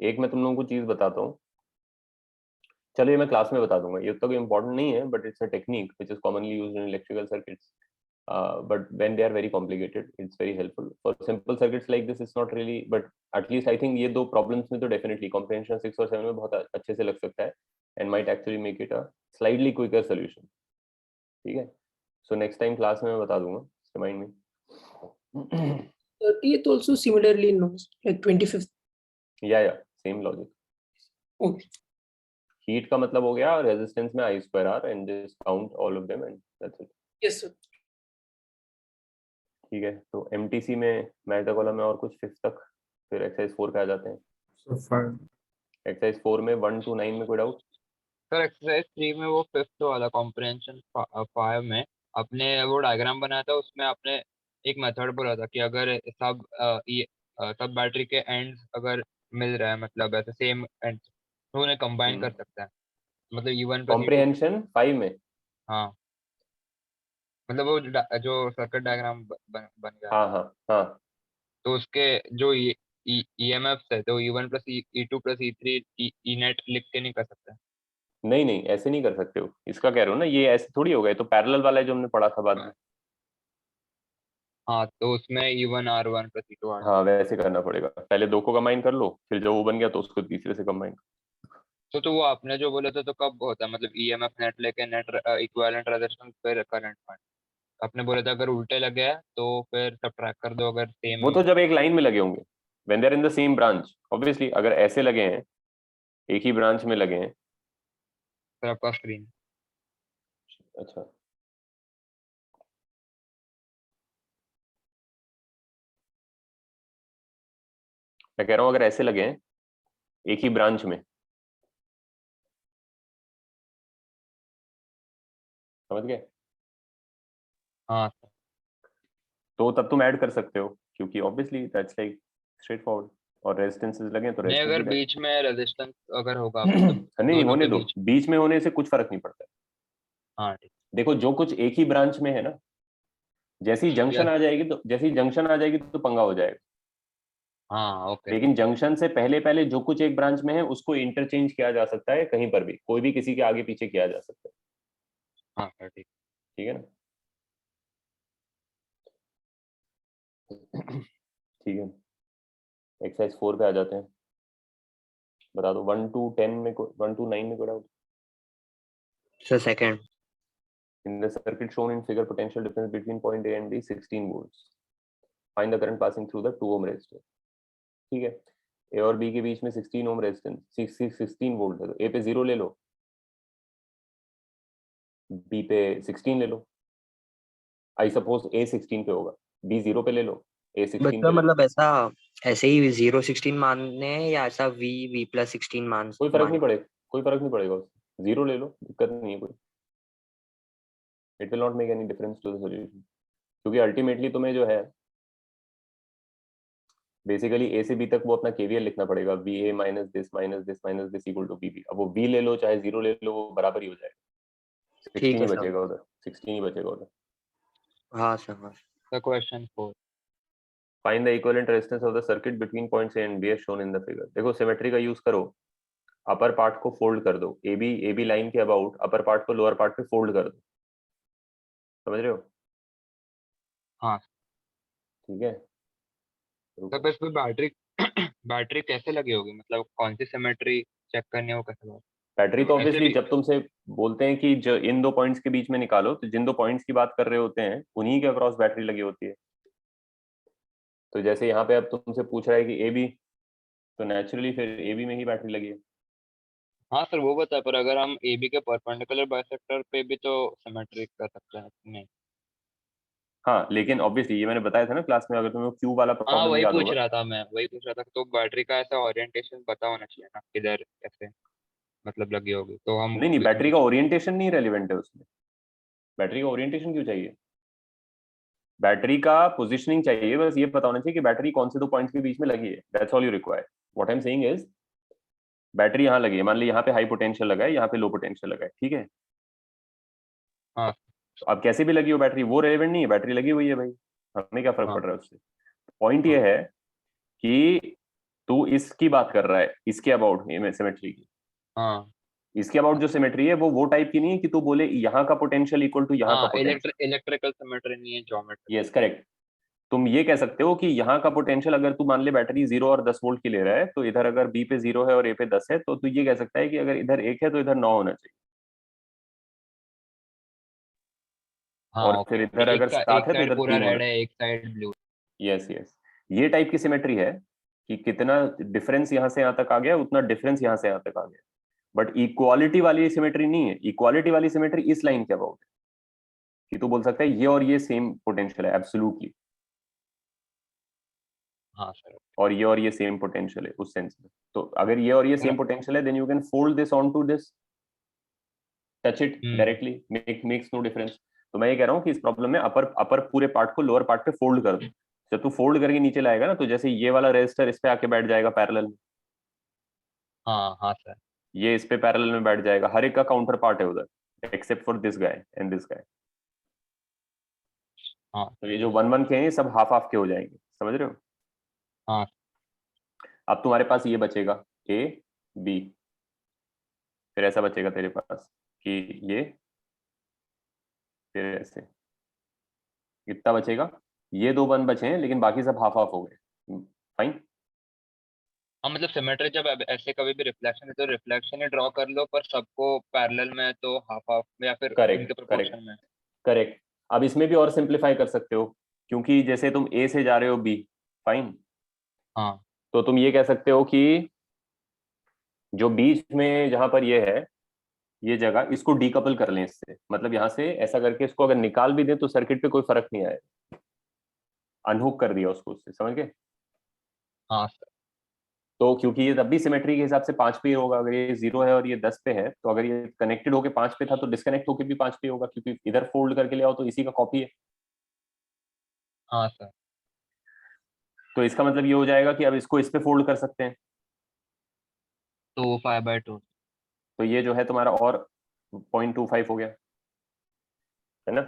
Speaker 1: एक मैं तुम लोगों को चीज बताता हूँ. चलो ये मैं क्लास में बता दूंगा. ये तो कोई इम्पोर्टेंट नहीं है, but it's a technique which is commonly used in electrical circuits. But when they are very complicated, it's very helpful. For simple circuits like this, it's not really. But at least I think ये दो problems में तो definitely comprehension 6 और 7 में बहुत अच्छे से लग सकता है, and might actually make it a slightly quicker solution. ठीक है? So next time class में मैं बता दूंगा. Remind me.
Speaker 3: 30th also similarly knows, like 25th.
Speaker 1: Yeah, same logic.
Speaker 3: Okay.
Speaker 1: Heat का मतलब हो गया resistance में I square R and just count all of them and that's it.
Speaker 3: Yes, sir.
Speaker 1: ठीक है, तो MTC में मैथ कॉलम में और कुछ 5th तक, फिर एक्सरसाइज 4 पे आ जाते हैं.
Speaker 4: So far.
Speaker 1: एक्सरसाइज 4 में 1 to 9 में कोई डाउट?
Speaker 5: सर एक्सरसाइज 3 में वो फिफ्थ वाला कॉम्प्रिहेंशन 5 में अपने वो डायग्राम बनाया था, उसमें आपने एक मेथड बोला था कि अगर सब बैटरी के एंड्स अगर मिल रहा है, मतलब ऐसे सेम एंड, तो उन्हें कंबाइन कर सकते हैं, मतलब E1 प्लस E2.
Speaker 1: कॉम्प्रिहेंशन 5 में?
Speaker 5: हाँ, मतलब वो जो सर्किट डायग्राम बन गया,
Speaker 1: हाँ.
Speaker 5: तो उसके जो EMF है तो E1 plus E2 plus E3 E net लिख के नहीं कर सकते.
Speaker 1: नहीं, ऐसे नहीं कर सकते हो. इसका कह रहे हो ना, ये ऐसे थोड़ी हो गए. तो पैरेलल वाला है जो हमने पढ़ा था बाद में.
Speaker 5: हाँ, तो उसमें E1 R1 plus E2 R2.
Speaker 1: हाँ, वैसे करना पड़ेगा. पहले दो को कंबाइन कर लो, फिर जो वो बन गया तो उसको तीसरे से कंबाइन.
Speaker 5: तो वो आपने जो बोला था तो कब होता है, मतलब EMF नेट लेके नेट इक्विवेलेंट रेजिस्टेंस पे करंट पॉइंट आपने बोला था, अगर उल्टे लगे हैं तो फिर सब्ट्रैक्ट कर दो, अगर सेम.
Speaker 1: वो तो जब एक लाइन में लगे होंगे, when they are in the same branch. Obviously अगर ऐसे लगे हैं, एक ही ब्रांच में लगे हैं.
Speaker 5: फिर आपका स्क्रीन.
Speaker 1: अच्छा, मैं कह रहा हूँ अगर ऐसे लगे हैं एक ही ब्रांच में, समझ गए?
Speaker 5: हाँ,
Speaker 1: तो तब तुम ऐड कर सकते हो, क्योंकि obviously that's like straight forward. और रेजिस्टेंसेस लगे तो
Speaker 5: नहीं, अगर
Speaker 1: रेजिस्टेंस
Speaker 5: बीच में रेजिस्टेंस अगर होगा मतलब
Speaker 1: नहीं,
Speaker 5: दोनों
Speaker 1: होने
Speaker 5: के
Speaker 1: दो. बीच में होने से कुछ फर्क नहीं पड़ता है.
Speaker 5: हाँ ठीक.
Speaker 1: देखो, जो कुछ एक ही ब्रांच में है ना, जैसी जंक्शन आ जाएगी तो पंगा हो जाएगा.
Speaker 5: हाँ ओके.
Speaker 1: लेकिन जंक्शन से पहले पहले जो कुछ एक ब्रांच में है उसको इंटरचेंज किया जा सकता है, कहीं पर भी कोई भी किसी के आगे पीछे किया जा सकता है.
Speaker 5: हाँ सर ठीक.
Speaker 1: ठीक है ना? ठीक है, एक्सरसाइज 4 पे आ जाते हैं. बता दो 1 to 10 में 1 to 9 में कोई doubt?
Speaker 7: Sir second.
Speaker 1: In the circuit shown in figure, potential difference between point A and B 16 volts. Find the current passing through the 2 ohm resistor. ठीक है, A और B के बीच में 16 ohm रेजिस्टेंस 16 वोल्ट है, तो A पे 0 ले लो, B पे 16 ले लो. आई सपोज A 16 पे होगा, B 0 पे ले लो, A 16 पे ले लो.
Speaker 7: मतलब ऐसा ऐसे ही 0-16 मानने हैं या ऐसा V+16 मान?
Speaker 1: कोई फर्क नहीं पड़ेगा उससे. 0 ले लो, दिक्कत नहीं है कोई. It will not make any difference to the solution, क्योंकि अल्टीमेटली तुम्हें जो है बेसिकली ए से बी तक वो अपना केवीएल लिखना पड़ेगा. B A minus this equal to B B. अब वो बी ले लो चाहे 0 ले लो, वो बराबर ही हो जाएगा. 16 ही बचेगा उधर, 16 ही बचेगा उधर.
Speaker 7: हाँ sir.
Speaker 5: The question 4.
Speaker 1: Find the equivalent resistance of the circuit between points A and B as shown in the figure. देखो, सिमेट्री का यूज करो. अपर पार्ट को फोल्ड कर दो, ए बी लाइन के अबाउट अपर पार्ट को लोअर पार्ट पे फोल्ड कर दो. समझ रहे हो?
Speaker 5: हाँ.
Speaker 1: ठीक है,
Speaker 5: तो बस में बैटरी कैसे लगी होगी, मतलब कौन सी सिमेट्री चेक करनी हो कैसे बात?
Speaker 1: बैटरी तो ऑब्वियसली जब तुमसे बोलते हैं कि जो इन दो पॉइंट्स के बीच में निकालो, तो जिन दो पॉइंट्स की बात कर रहे होते हैं उन्हीं के अक्रॉस बैटरी लगी होती है. तो जैसे यहाँ पे अब तुमसे पूछ रहा है कि ए बी, तो नेचुरली फिर ए बी में ही बैटरी लगी है.
Speaker 5: हाँ सर वो बता, पर अगर हम AB के परपेंडिकुलर बाइसेक्टर पे भी तो सिमेट्री कर सकते हैं नहीं?
Speaker 1: हाँ लेकिन ऑब्वियसली ये मैंने बताया था ना क्लास में, अगर तुम्हें क्यू वाला
Speaker 5: हाँ
Speaker 1: प्रॉब्लम
Speaker 5: वही
Speaker 1: याद
Speaker 5: पूछ
Speaker 1: होगा।
Speaker 5: रहा था मैं, वही पूछ रहा था, तो बैटरी का ऐसा ओरिएंटेशन पता होना चाहिए ना, किधर ऐसे मतलब लगी होगी तो हम
Speaker 1: नहीं बैटरी का ओरिएंटेशन नहीं रेलिवेंट है उसमें। बैटरी का ओरिएंटेशन क्यों चाहिए? बैटरी का पोजिशनिंग चाहिए, बस ये पता होना चाहिए कि बैटरी कौन से दो पॉइंट्स के बीच में लगी है, that's all you require. What I am saying is battery यहाँ लगी है, मान ली यहाँ पे हाई पोटेंशियल लगा है, यहाँ पे लो पोटेंशियल लगा है, ठीक है।
Speaker 5: हाँ
Speaker 1: तो अब कैसे भी लगी हो बैटरी, वो रेलेवेंट नहीं है, बैटरी लगी हुई है भाई, हमें क्या फर्क
Speaker 5: हाँ
Speaker 1: पड़ रहा है उससे। पॉइंट ये है कि तू इसकी बात कर रहा है, इसके अबाउट सिमेट्री की।
Speaker 5: हाँ
Speaker 1: इसके अबाउट जो सिमेट्री है वो टाइप की नहीं है कि तू बोले यहाँ का पोटेंशियल इक्वल टू यहाँ का
Speaker 5: हाँ,
Speaker 1: पोटेंशियल।
Speaker 5: इलेक्ट्रिकल सिमेट्री नहीं है, ज्योमेट्री।
Speaker 1: Yes correct. तुम ये कह सकते हो कि यहाँ का पोटेंशियल अगर तू मान ले बैटरी 0 और 10 वोल्ट की ले रहा है, तो इधर अगर बी पे 0 है और ए पे 10 है, तो तू ये कह सकता है कि अगर इधर 1 है तो इधर 9 होना चाहिए,
Speaker 5: हाँ
Speaker 1: और
Speaker 5: ओके,
Speaker 1: फिर इधर अगर
Speaker 5: एक
Speaker 1: 7 है तो
Speaker 5: साइड
Speaker 1: इधर
Speaker 5: पूरा
Speaker 1: 3 होना
Speaker 5: रेड है,
Speaker 1: चाहिए।
Speaker 5: एक साइड ब्लू।
Speaker 1: यस यस, ये टाइप की सिमेट्री है कि कितना डिफरेंस यहाँ से यहाँ तक आ गया उतना डिफरेंस यहाँ से यहाँ तक आ गया। बट इक्वालिटी वाली सिमेट्री नहीं है। इक्वालिटी वाली सिमेट्री इस लाइन के अबाउट है कि तू बोल सकता है ये और ये सेम पोटेंशियल है एब्सोल्युटली,
Speaker 5: हाँ सर।
Speaker 1: और ये सेम पोटेंशियल है उस सेंस में। तो अगर ये और ये सेम पोटेंशियल है, then you can fold this on to this, touch it directly, makes no difference. तो मैं ये कह रहा हूँ कि इस प्रॉब्लम में अपर पूरे पार्ट को लोअर पार्ट पे फोल्ड कर दो। जब तू फोल्ड करके नीचे लाएगा ना, तो जैसे ये वाला रेजिस्टर इस पे आके बैठ जाएगा पैरेलल में,
Speaker 5: हाँ हाँ सर।
Speaker 1: ये इस पे पैरेलल में बैठ जाएगा, हर एक का काउंटर पार्ट है उधर except for this guy and this guy.
Speaker 5: हाँ
Speaker 1: तो ये जो 1 1 के हैं ये सब हाफ हाफ के हो जाएंगे, समझ रहे हो।
Speaker 5: हाँ
Speaker 1: अब तुम्हारे पास ये बचेगा ए बी, फिर ऐसा बचेगा तेरे पास कि ये, फिर ऐसे, कितना बचेगा, ये 2 1 बचे हैं लेकिन बाकी सब हाफ हाफ हो गए। फाइन।
Speaker 5: हाँ, मतलब सिमेट्री जब ऐसे कभी भी रिफ्लेक्शन है तो रिफ्लेक्शन ही ड्रॉ कर लो, पर सबको पैरेलल में तो हाफ हाफ में या फिर
Speaker 1: करेक्ट
Speaker 5: इनके
Speaker 1: करेक्ट
Speaker 5: प्रोपोर्शन में।
Speaker 1: करेक्ट। अब इसमें भी और सिंप्लीफाई कर सकते हो, क्योंकि जैसे तुम ए से जा रहे हो बी, फाइन,
Speaker 5: हाँ
Speaker 1: तो तुम ये कह सकते हो कि जो बीच में जहां पर ये है, ये जगह, इसको डीकपल कर लें इससे, मतलब यहाँ से ऐसा करके इसको अगर निकाल भी दें तो सर्किट पे कोई फर्क नहीं आएगा, अनहुक कर दिया उसको उससे, समझ गए।
Speaker 5: हाँ सर।
Speaker 1: तो क्योंकि ये तब भी सिमेट्री के हिसाब से 5 पे होगा, अगर ये 0 है और ये 10 पे है, तो अगर ये कनेक्टेड होके 5 पे था तो डिस्कनेक्ट होके भी 5 पे होगा, क्योंकि इधर फोल्ड करके ले आओ तो इसी का कॉपी है।
Speaker 5: हाँ सर।
Speaker 1: तो इसका मतलब ये हो जाएगा कि अब इसको इस पे फोल्ड कर सकते हैं,
Speaker 5: तो 5/2।
Speaker 1: तो ये जो है तुम्हारा और 0.25 हो गया, है ना।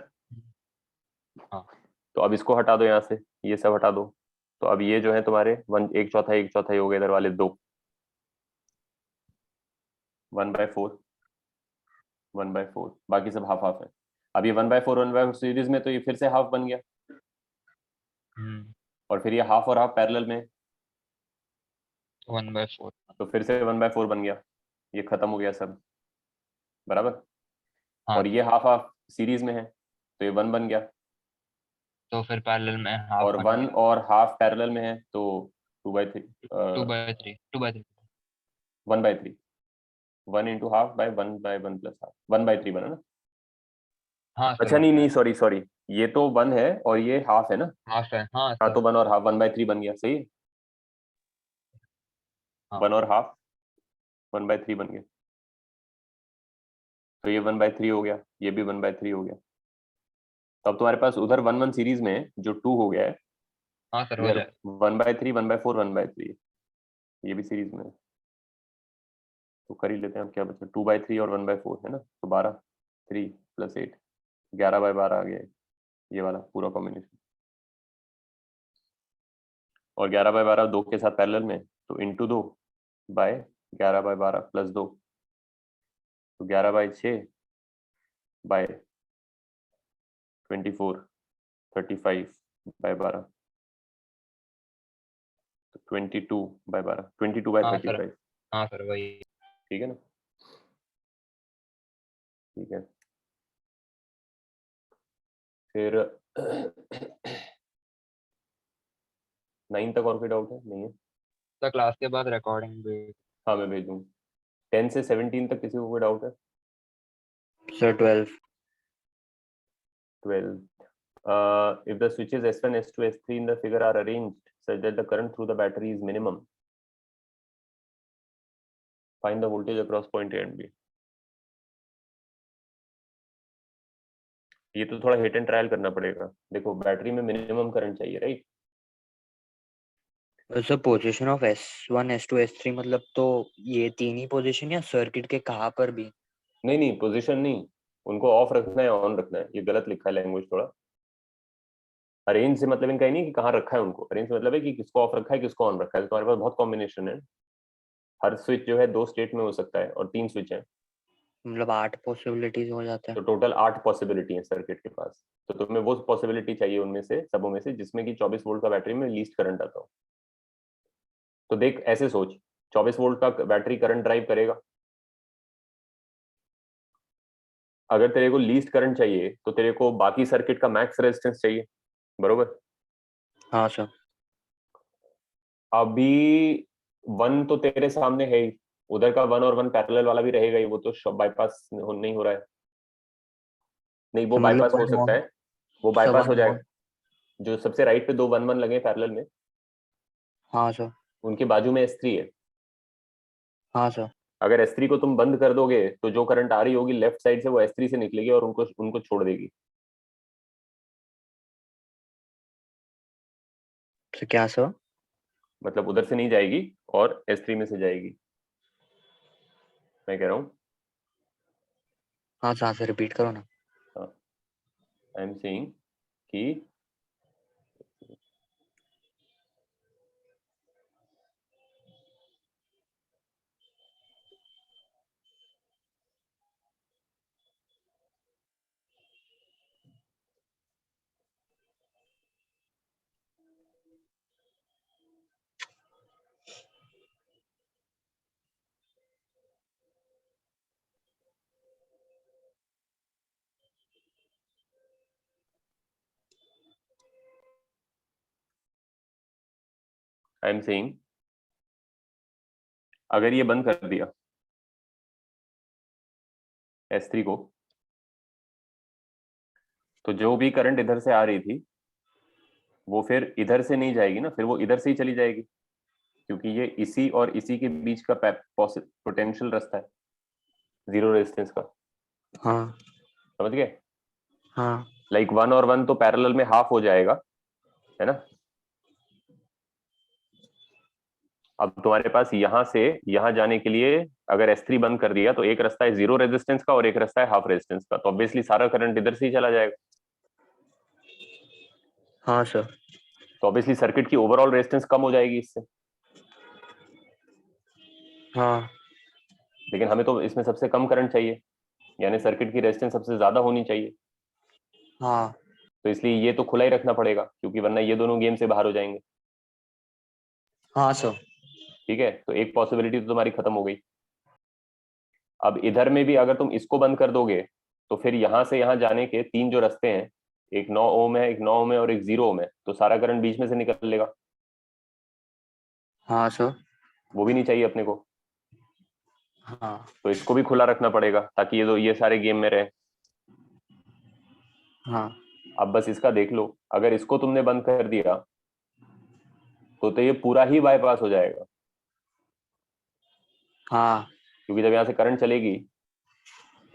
Speaker 5: हाँ
Speaker 1: तो अब इसको हटा दो यहाँ से, ये सब हटा दो, तो अब ये जो है तुम्हारे 1 चौथाई हो गए, इधर वाले 2, 1/4 1/4, बाकी सब हाफ हाफ है। अब ये 1/4 सीरीज में, तो ये फिर से हाफ बन गया, और फिर ये हाफ और हाफ पैरेलल में,
Speaker 5: 1/4।
Speaker 1: तो फिर से 1/4 बन गया, ये खत्म हो गया सब, बराबर।
Speaker 5: हाँ
Speaker 1: और ये हाफ हाफ सीरीज में है, तो ये 1 बन गया,
Speaker 5: तो फिर पैरेलल में हाफ
Speaker 1: और
Speaker 5: बन
Speaker 1: 1
Speaker 5: गया।
Speaker 1: और हाफ पैरेलल में है, तो 2/3
Speaker 5: 2/3
Speaker 1: 1/3, 1 into half by 1/1 plus half, 1/3 बना ना।
Speaker 5: हाँ सर
Speaker 1: अच्छा
Speaker 5: बन
Speaker 1: नहीं
Speaker 5: गया।
Speaker 1: नहीं, सॉरी सॉरी, ये तो 1 है और ये हाफ है ना।
Speaker 5: हाफ है, हाँ
Speaker 1: हाँ,
Speaker 5: सर।
Speaker 1: तो 1 और हाफ 1/3 बन गया, सही है।
Speaker 5: हाँ
Speaker 1: 1 और हाफ 1/3 बन गया, तो ये 1/3 हो गया, ये भी 1/3 हो गया। तो अब तुम्हारे पास उधर 1 1 सीरीज में जो 2 हो गया है,
Speaker 5: हाँ सर, हो
Speaker 1: इधर
Speaker 5: जाए।
Speaker 1: 1/3 1/4 1/3, ये भी सीरीज में है। तो कर ही लेते हैं, अब क्या बचा, 2/3 और 1/4 है ना, तो 12, 3 + 8, 11/12 आ गया ये वाला पूरा कॉम्बिनेशन। और 11/12 2 के साथ पैरेलल में, तो इंटू 2 बाय 11/12 + 2, तो 11/6 बाय 24, 35/12, तो 22/12, 22/35,
Speaker 5: हाँ सर वही।
Speaker 1: ठीक है ना। ठीक है, फिर 9 तक और कोई डाउट है? नहीं है।
Speaker 5: सर क्लास के बाद रिकॉर्डिंग भी।
Speaker 1: हाँ मैं भेज दूँ। 10 से 17 तक किसी को कोई डाउट है?
Speaker 7: Sir 12।
Speaker 1: 12 if the switches S1, S2, S3 in the figure are arranged such that the current through the battery is minimum, find the voltage across point A and B. ये तो थोड़ा हिट एंड ट्रायल करना पड़ेगा। देखो बैटरी में मिनिमम करंट चाहिए, right?
Speaker 7: Sir position of S1 S2 S3 मतलब तो ये तीन ही पोजीशन या सर्किट के कहाँ पर भी?
Speaker 1: नहीं नहीं, पोजीशन नहीं, उनको ऑफ रखना है ऑन रखना है, ये गलत लिखा है लैंग्वेज थोड़ा। अरेंज से मतलब इनका ही नहीं कि कहाँ रखा है उनको, अरेंज से मतलब है कि किसको ऑफ रखा है किसको ऑन रखा है। तो तुम्हारे पास बहुत कॉम्बिनेशन है, हर स्विच जो है 2 स्टेट में हो सकता है और 3 स्विच है,
Speaker 7: मतलब 8 पॉसिबिलिटीज हो जाता
Speaker 1: तो
Speaker 7: है।
Speaker 1: टोटल 8 पॉसिबिलिटी है सर्किट के पास। तो तुम्हें वो पॉसिबिलिटी चाहिए उनमें से, सबों में से, जिसमें कि 24 वोल्ट का बैटरी में लीस्ट करंट आता हो। तो देख ऐसे सोच, 24 वोल्ट का बैटरी करंट ड्राइव करेगा। अगर तेरे को लीस्ट करंट चाहिए तो तेरे को बाकी सर्किट का मैक्स रेजिस्टेंस चाहिए, बरोबर?
Speaker 7: हाँ सर।
Speaker 1: अभी 1 तो तेरे सामने है ही, उधर का 1 और 1 पैरेलल वाला भी रहेगा ही, वो तो बाईपास नहीं हो रहा है। नहीं, वो बाईपास हो सकता है, वो बाईपास हो जाएगा। जो सबसे राइट पे 2 1 1 लगे पैरेलल में,
Speaker 7: हाँ सर।
Speaker 1: उनके बाजू में S3 है।
Speaker 7: हाँ सर।
Speaker 1: अगर S3 को तुम बंद कर दोगे तो जो करंट आ रही होगी लेफ्ट साइड से वो S3 से निकलेगी और उनको छोड़ देगी।
Speaker 7: तो क्या सर?
Speaker 1: मतलब उधर से नहीं जाएगी और S3 में से जाएगी, मैं कह रहा हूँ।
Speaker 7: हाँ सर रिपीट करो ना।
Speaker 1: आई एम सेइंग कि आई एम सेइंग अगर ये बंद कर दिया S3 को, तो जो भी करंट इधर से आ रही थी वो फिर इधर से नहीं जाएगी ना, फिर वो इधर से ही चली जाएगी, क्योंकि ये इसी और इसी के बीच का पोटेंशियल रास्ता है जीरो रेजिस्टेंस का।
Speaker 7: हाँ।
Speaker 1: समझ गए?
Speaker 7: हाँ।
Speaker 1: लाइक 1 और 1 तो पैरेलल में हाफ हो जाएगा, है ना? अब तुम्हारे पास यहां से यहां जाने के लिए अगर S3 बंद कर दिया तो एक रास्ता है जीरो रेजिस्टेंस का और एक रास्ता है हाफ रेजिस्टेंस का, तो ऑब्वियसली सारा करंट इधर से ही चला जाएगा।
Speaker 7: हाँ सर।
Speaker 1: तो ऑब्वियसली सर्किट की ओवरऑल रेजिस्टेंस कम हो जाएगी इससे।
Speaker 7: हाँ।
Speaker 1: लेकिन हमें तो इसमें सबसे कम करंट चाहिए, यानी सर्किट की रेजिस्टेंस सबसे ज्यादा होनी चाहिए।
Speaker 7: हाँ।
Speaker 1: तो इसलिए ये तो खुला ही रखना पड़ेगा, क्योंकि वरना ये दोनों गेम से बाहर हो जाएंगे।
Speaker 7: हाँ सर।
Speaker 1: ठीक है, तो एक पॉसिबिलिटी तो तुम्हारी खत्म हो गई। अब इधर में भी अगर तुम इसको बंद कर दोगे तो फिर यहां से यहां जाने के 3 जो रास्ते हैं, एक 9 ओम है, एक 9 ओम है और एक 0 ओम है, तो सारा करंट बीच में से निकल लेगा।
Speaker 7: हाँ सर।
Speaker 1: वो भी नहीं चाहिए अपने को,
Speaker 7: हाँ।
Speaker 1: तो इसको भी खुला रखना पड़ेगा ताकि ये सारे गेम में रहे।
Speaker 7: हाँ।
Speaker 1: अब बस इसका देख लो, अगर इसको तुमने बंद कर दिया तो ये पूरा ही बाईपास हो जाएगा,
Speaker 7: हाँ।
Speaker 1: क्योंकि जब यहाँ से करंट चलेगी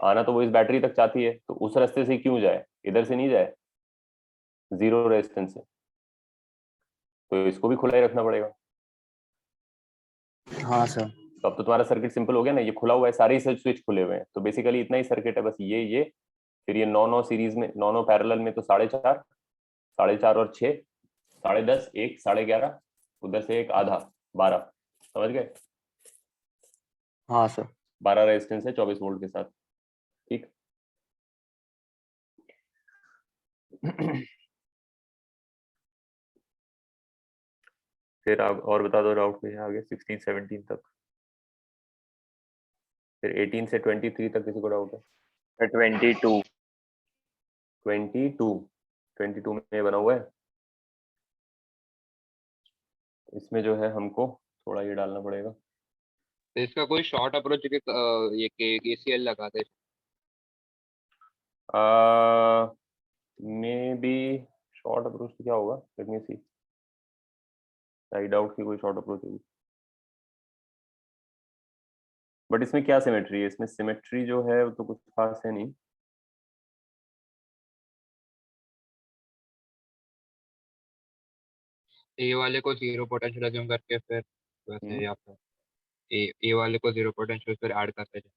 Speaker 1: आना तो वो इस बैटरी तक चाहती है, तो उस रास्ते से क्यों जाए, इधर से नहीं जाए जीरो रेजिस्टेंस से, तो इसको भी खुला ही रखना पड़ेगा।
Speaker 7: हाँ सर।
Speaker 1: तो अब तो तुम्हारा सर्किट सिंपल हो गया ना, ये खुला हुआ है, सारे ही स्विच खुले हुए हैं, तो बेसिकली इतना ही सर्किट है, बस ये फिर ये 9 9 सीरीज में, 9 9 पैरेलल में, तो 4.5 4.5 और 6 10.5 1 11.5, उधर से एक आधा 12। समझ गए?
Speaker 7: हाँ सर।
Speaker 1: 12 रेजिस्टेंस है 24 वोल्ट के साथ। ठीक। फिर आप और बता दो डाउट में आगे 16 17 तक, फिर 18 से 23 तक किसी को डाउट है?
Speaker 2: 22
Speaker 1: 22 में बना हुआ है। इसमें जो है हमको थोड़ा ये डालना पड़ेगा।
Speaker 5: तो इसका कोई शॉर्ट अप्रोच ये KCL लगा दे।
Speaker 1: मे बी शॉर्ट अप्रोच क्या होगा, let me C. I doubt कि कोई शॉर्ट अप्रोच होगी, बट इसमें क्या सिमेट्री है? इसमें सिमेट्री जो है वो तो कुछ खास है नहीं।
Speaker 5: ए वाले को जीरो पोटेंशियल अज्यूम करके फिर वैसे, या फिर ए वाले को जीरो पोटेंशियल फिर ऐड करते जाए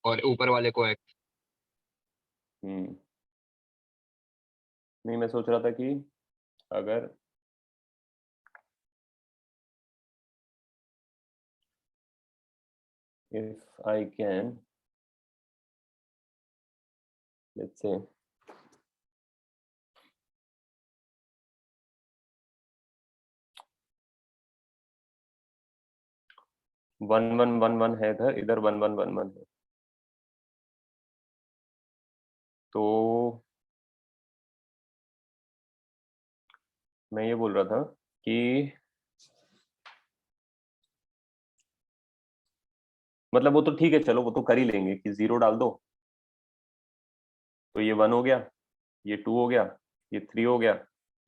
Speaker 5: और ऊपर वाले को एक्स।
Speaker 1: हम्म, नहीं मैं सोच रहा था कि अगर if I can, let's say, one one one one है इधर, इधर वन वन वन वन है, तो मैं ये बोल रहा था कि मतलब वो तो ठीक है, चलो वो तो कर ही लेंगे कि जीरो डाल दो, तो ये वन हो गया, ये टू हो गया, ये थ्री हो गया,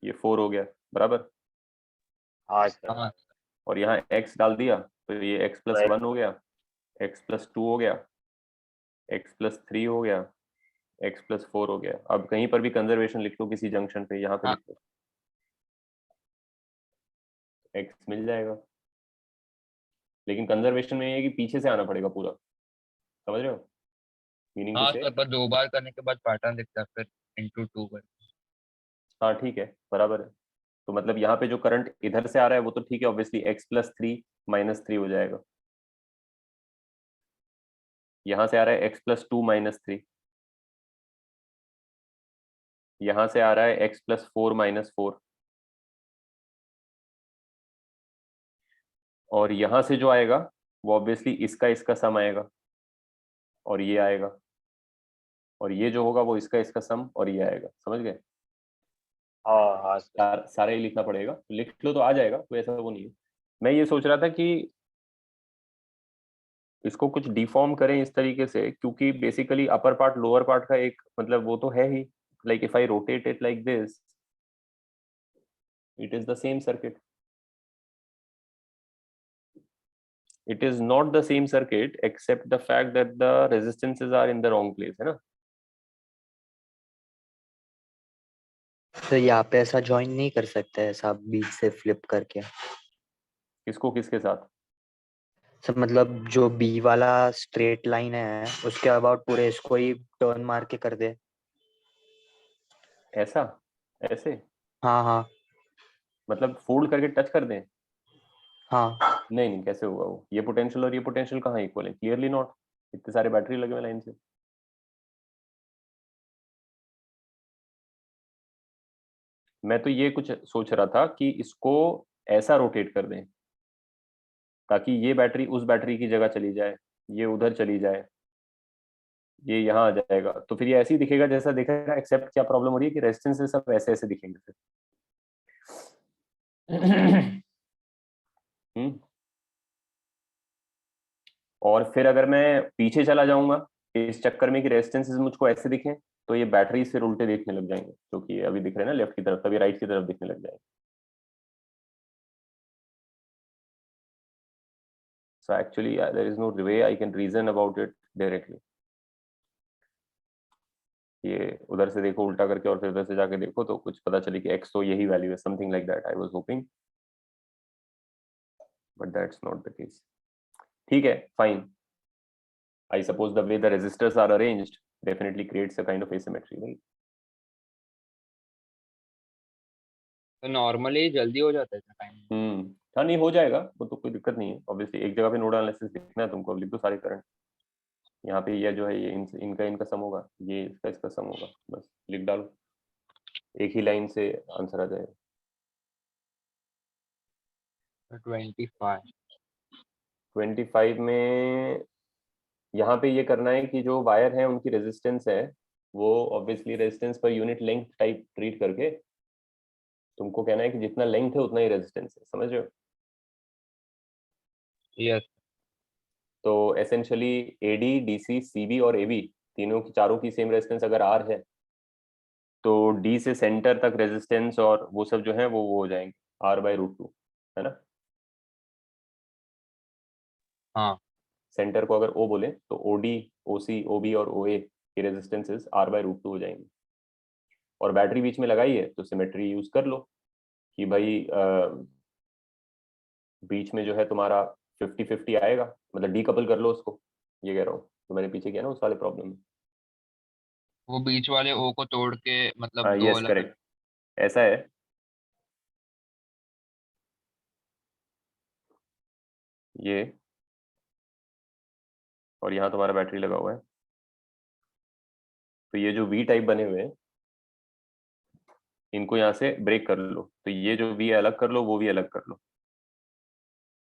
Speaker 1: ये फोर हो गया, बराबर।
Speaker 2: हाँ सर।
Speaker 5: हाँ
Speaker 1: और यहाँ x डाल दिया तो ये x प्लस
Speaker 2: Right.
Speaker 1: वन हो गया, x प्लस टू हो गया, x प्लस थ्री हो गया, x प्लस फोर हो गया। अब कहीं पर भी कंजर्वेशन लिख लो किसी जंक्शन पे, यहाँ पे
Speaker 5: हाँ।
Speaker 1: लिख लो, x मिल जाएगा। लेकिन कंजर्वेशन में ये है कि पीछे से आना पड़ेगा पूरा, समझ रहे हो? मीनिंग टू
Speaker 5: हाँ
Speaker 1: से,
Speaker 5: सर, पर 2 बार करने के बाद पैटर्न दिखता है फिर इंटू 2 कर।
Speaker 1: हाँ ठीक है, बराबर है। तो मतलब यहाँ पे जो करंट इधर से आ रहा है वो तो ठीक है, obviously x plus three minus three हो जाएगा। यहाँ से आ रहा है x plus two minus three, यहाँ से आ रहा है x plus four minus four, और यहाँ से जो आएगा वो ऑब्वियसली इसका इसका सम आएगा, और ये आएगा, और ये जो होगा वो इसका इसका सम, और ये आएगा। समझ गए?
Speaker 2: हाँ हाँ सर।
Speaker 1: सारा ही लिखना पड़ेगा, तो लिख लो तो आ जाएगा, कोई ऐसा वो नहीं है। मैं ये सोच रहा था कि इसको कुछ डिफॉर्म करें इस तरीके से, क्योंकि basically upper part lower part का एक मतलब वो तो है ही, like if I rotate it like this, it is the same circuit. It is not the same circuit except the fact that the resistances are in the wrong place, है ना?
Speaker 7: तो यहाँ पे ऐसा ज्वाइन नहीं कर सकते, ऐसा बीच से फ्लिप करके?
Speaker 1: किसको किसके साथ?
Speaker 7: सब मतलब जो बी वाला स्ट्रेट लाइन है उसके अबाउट पूरे इसको ही टर्न मार के कर दे।
Speaker 1: ऐसा, ऐसे
Speaker 7: हाँ हाँ
Speaker 1: मतलब फोल्ड करके टच कर दें?
Speaker 7: हाँ।
Speaker 1: नहीं नहीं, कैसे होगा वो? ये पोटेंशियल और ये पोटेंशियल कहाँ इक्वल है? Clearly not. इतने सारे बैटरी लगे हुए लाइन से। मैं तो ये कुछ सोच रहा था कि इसको ऐसा रोटेट कर दें ताकि ये बैटरी उस बैटरी की जगह चली जाए, ये उधर चली जाए, ये यहाँ आ जाएगा, तो फिर ये ऐसे ही दिखेगा जैसा दिखेगा, एक्सेप्ट क्या प्रॉब्लम हो रही है कि रेजिस्टेंस सब ऐसे ऐसे दिखेंगे फिर। और फिर अगर मैं पीछे चला जाऊंगा इस चक्कर में कि रेजिस्टेंसेस मुझको ऐसे दिखें, तो ये बैटरी फिर उल्टे दिखने लग जाएंगे, जो कि अभी दिख रहे हैं ना लेफ्ट की तरफ, तभी राइट की तरफ दिखने लग जाएंगे। So actually there is no way I can reason about it directly. ये उधर से देखो उल्टा करके और फिर उधर से जाके देखो तो कुछ पता चले कि x तो यही वैल्यू है, something like that I was hopping, but that's not the case. ठीक है, fine. I suppose the way the resistors are arranged definitely creates a kind of asymmetry, right?
Speaker 5: तो नॉर्मली जल्दी हो जाता है टाइम।
Speaker 1: हाँ नहीं हो जाएगा, वो तो कोई दिक्कत नहीं है। ऑब्वियसली एक जगह पे नोडल एनालिसिस लिखना है तुमको, अब लिख दो सारे करंट। यहाँ पे ये जो है ये इनका सम होगा, ये इसका सम होगा, बस लिख डालो, एक ही लाइन से आंसर आ जाएगा। 25 में यहाँ पे ये करना है कि जो वायर है उनकी रेजिस्टेंस है वो obviously resistance per unit length type treat करके तुमको कहना है कि जितना लेंथ है उतना ही रेजिस्टेंस है। समझ रहे हो?
Speaker 5: यस।
Speaker 1: तो एसेंशियली एडी, डीसी, सीबी और एबी तीनों की चारों की सेम रेजिस्टेंस अगर आर है तो डी से सेंटर तक रेजिस्टेंस और वो सब जो है वो हो जाएंगे R/√2, है ना।
Speaker 5: हाँ
Speaker 1: सेंटर को अगर O बोले तो OD, OC, OB और OA के रेजिस्टेंसेस R/√2 हो जाएंगे। और बैटरी बीच में लगाई है तो सिमेट्री यूज कर लो कि भाई बीच में जो है तुम्हारा 50-50 आएगा, मतलब डीकपल कर लो उसको, ये कह रहा हूँ तो मैंने पीछे किया ना उस वाले प्रॉब्लम में।
Speaker 5: वो बीच वाले ओ को तोड़ के मतलब
Speaker 1: हाँ
Speaker 5: दो
Speaker 1: यस
Speaker 5: अलग अलग।
Speaker 1: करेक्ट, ऐसा है। ये और यहाँ तुम्हारा बैटरी लगा हुआ है, तो ये जो वी टाइप बने हुए हैं इनको यहाँ से ब्रेक कर लो, तो ये जो वी अलग कर लो वो भी अलग कर लो,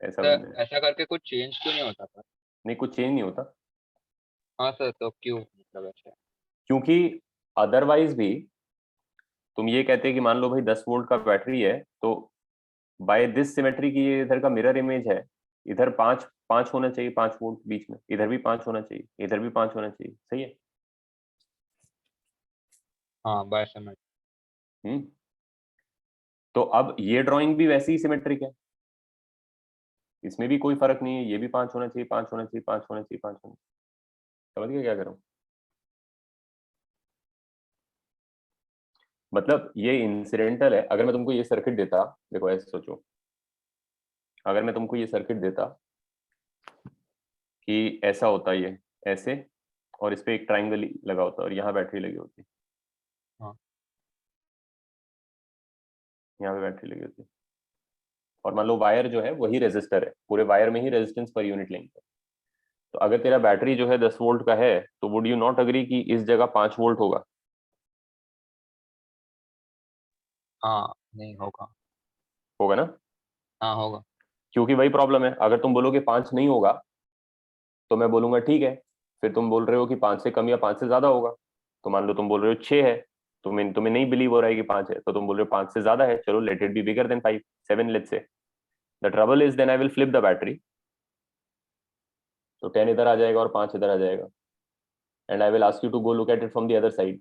Speaker 1: ऐसा बनना है।
Speaker 5: ऐसा करके कुछ चेंज क्यों नहीं होता था?
Speaker 1: नहीं कुछ चेंज नहीं होता,
Speaker 5: हाँ सर, तो क्यों मतलब ऐसा?
Speaker 1: क्योंकि अदरवाइज भी तुम ये कहते कि मान लो भाई 10 वोल्ट का बैटरी है, तो बाय दिस सिमेट्री की ये इधर का मिरर इमेज है, इधर 5 होना चाहिए, 5 वोल्ट बीच में, इधर भी 5 होना चाहिए, इधर भी 5 होना चाहिए, सही है।
Speaker 5: हाँ बाय समझ।
Speaker 1: हम्म। तो अब ये ड्राइंग भी वैसी ही सिमेट्रिक है, इसमें भी कोई फर्क नहीं है, ये भी 5 होना चाहिए, 5 होना चाहिए, 5 होना चाहिए, 5 होना चाहिए। समझ गए क्या करूं? मतलब ये इंसिडेंटल है। अगर मैं तुमको ये सर्किट देता, देखो ऐसे सोचो, अगर मैं तुमको ये सर्किट देता कि ऐसा होता ये ऐसे, और इस पे एक ट्राइंगल लगा होता और यहाँ बैटरी लगी होती,
Speaker 5: हाँ
Speaker 1: यहाँ पे बैटरी लगी होती, और मान लो वायर जो है वही रेजिस्टर है, पूरे वायर में ही रेजिस्टेंस पर यूनिट लेंथ है। तो अगर तेरा बैटरी जो है 10 वोल्ट का है, तो वुड यू नॉट अग्री कि इस जगह 5 वोल्ट होगा?
Speaker 5: हाँ नहीं होगा।
Speaker 1: होगा ना,
Speaker 5: हाँ होगा।
Speaker 1: क्योंकि वही प्रॉब्लम है, अगर तुम बोलोगे 5 नहीं होगा तो मैं बोलूंगा ठीक है, फिर तुम बोल रहे हो कि 5 से कम या 5 से ज्यादा होगा, तो मान लो तुम बोल रहे हो 6 है, तुम्हें नहीं बिलीव हो रहा है कि 5 है, तो तुम बोल रहे हो 5 से ज्यादा है, चलो let it be bigger than 5, 7 let's say. The trouble is then I will flip the battery, तो 10 इधर आ जाएगा और 5 इधर आ जाएगा, and I will ask you to go look at it from the other side.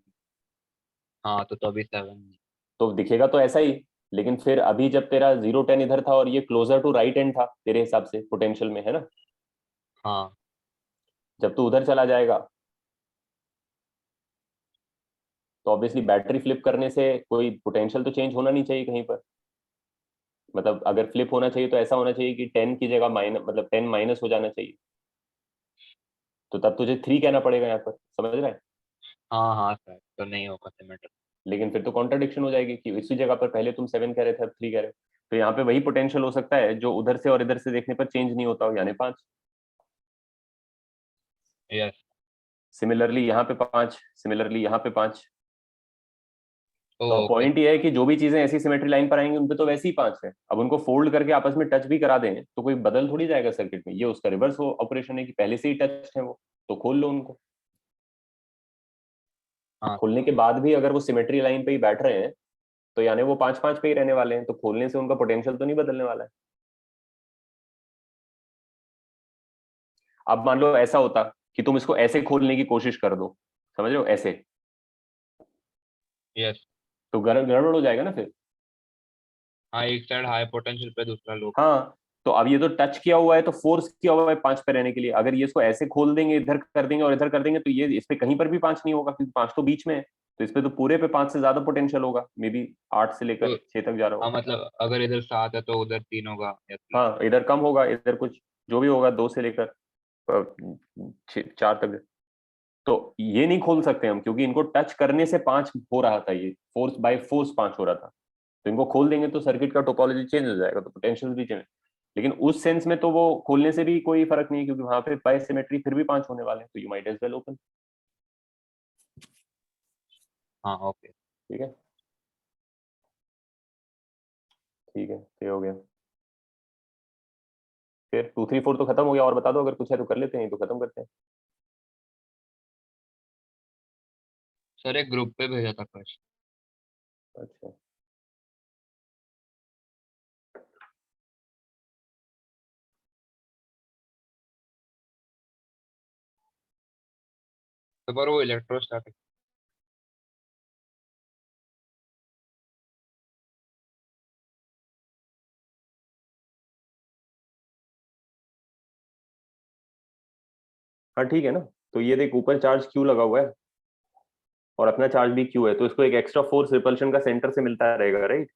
Speaker 5: हाँ तो अभी 7।
Speaker 1: तो दिखेगा तो ऐसा ही, लेकिन फिर अभी जब तेरा 0-10 इधर था और ये क्लोजर टू राइट एंड था तेरे हिसाब से पोटेंशियल में, है ना।
Speaker 5: हाँ
Speaker 1: जब तू उधर चला जाएगा तो ऑब्वियसली बैटरी फ्लिप करने से कोई पोटेंशियल तो चेंज होना नहीं चाहिए कहीं पर, मतलब अगर फ्लिप होना चाहिए तो ऐसा होना चाहिए कि 10 की जगह माइनस, मतलब 10 माइनस हो जाना चाहिए, तो तब तुझे 3 कहना पड़ेगा यहाँ पर, समझ रहा है।
Speaker 5: हाँ हाँ सर, तो नहीं होगा सिमेट्रिक।
Speaker 1: लेकिन फिर तो कॉन्ट्रडिक्शन हो जाएगी कि इसी जगह पर पहले तुम 7 कह रहे थे अब 3 कह रहे हो, तो यहाँ पे वही पोटेंशियल हो सकता है जो उधर से और इधर से देखने पर चेंज नहीं होता हो, यानी 5।
Speaker 5: यस।
Speaker 1: सिमिलरली यहाँ पे 5, सिमिलरली यहाँ पे 5। तो
Speaker 5: ओके।
Speaker 1: पॉइंट ये है कि जो भी चीजें ऐसी सिमेट्री लाइन पर आएंगी उनपे तो वैसे ही 5 है, अब उनको फोल्ड करके आपस में टच भी करा दें तो कोई बदल थोड़ी जाएगा सर्किट में, ये उसका रिवर्स हो ऑपरेशन है कि पहले से ही टच है वो, तो खोल लो उनको।
Speaker 5: हाँ
Speaker 1: खोलने के बाद भी अगर वो सिमेट्री लाइन पे ही बैठ रहे हैं तो यानी वो 5-5 पे ही रहने वाले हैं, तो खोलने से उनका पोटेंशियल तो नहीं बदलने वाला है। अब मान लो ऐसा होता कि तुम इसको ऐसे खोलने की कोशिश कर दो, समझ रहे हो, ऐसे,
Speaker 5: यस।
Speaker 1: तो गड़बड़ हो जाएगा ना फिर।
Speaker 5: हाँ एक साइड हाई पोटेंशियल पे दूसरा लो।
Speaker 1: हाँ, तो अब ये तो टच किया हुआ है तो फोर्स किया हुआ है 5 पे रहने के लिए, अगर ये इसको ऐसे खोल देंगे, इधर कर देंगे और इधर कर देंगे, तो ये इस पे कहीं पर भी 5 नहीं होगा क्योंकि 5 तो बीच में है, तो इस पे तो पूरे पे 5 से ज्यादा पोटेंशियल होगा, मे बी 8 से लेकर
Speaker 5: तो
Speaker 1: 6 तक जा रहा
Speaker 5: हाँ
Speaker 1: होगा।
Speaker 5: मतलब अगर इधर 7 है तो उधर 3 होगा या 3।
Speaker 1: हाँ इधर कम होगा, इधर कुछ जो भी होगा 2 से लेकर 4 तक। तो ये नहीं खोल सकते हम क्योंकि इनको टच करने से 5 हो रहा था, ये फोर्स बाय फोर्स 5 हो रहा था, तो इनको खोल देंगे तो सर्किट का टोपोलॉजी चेंज हो जाएगा, तो पोटेंशियल भी चेंज। लेकिन उस सेंस में तो वो खोलने से भी कोई फर्क नहीं है क्योंकि वहां पे बाय सिमेट्री फिर भी 5 होने वाले हैं, तो you might as well open.
Speaker 5: हाँ ओके।
Speaker 1: ठीक है, ठीक है, ये हो गया। फिर 2 3 4 तो खत्म हो गया, और बता दो अगर कुछ है तो कर लेते हैं, तो खत्म करते हैं।
Speaker 5: सर एक ग्रुप पे भेजा था कुछ।
Speaker 1: अच्छा,
Speaker 5: तो पर वो इलेक्ट्रोस्टैटिक
Speaker 1: हाँ ठीक है ना, तो ये देख ऊपर चार्ज क्यू लगा हुआ है और अपना चार्ज भी क्यू है, तो इसको एक एक्स्ट्रा फोर्स रिपल्शन का सेंटर से मिलता रहेगा, राइट?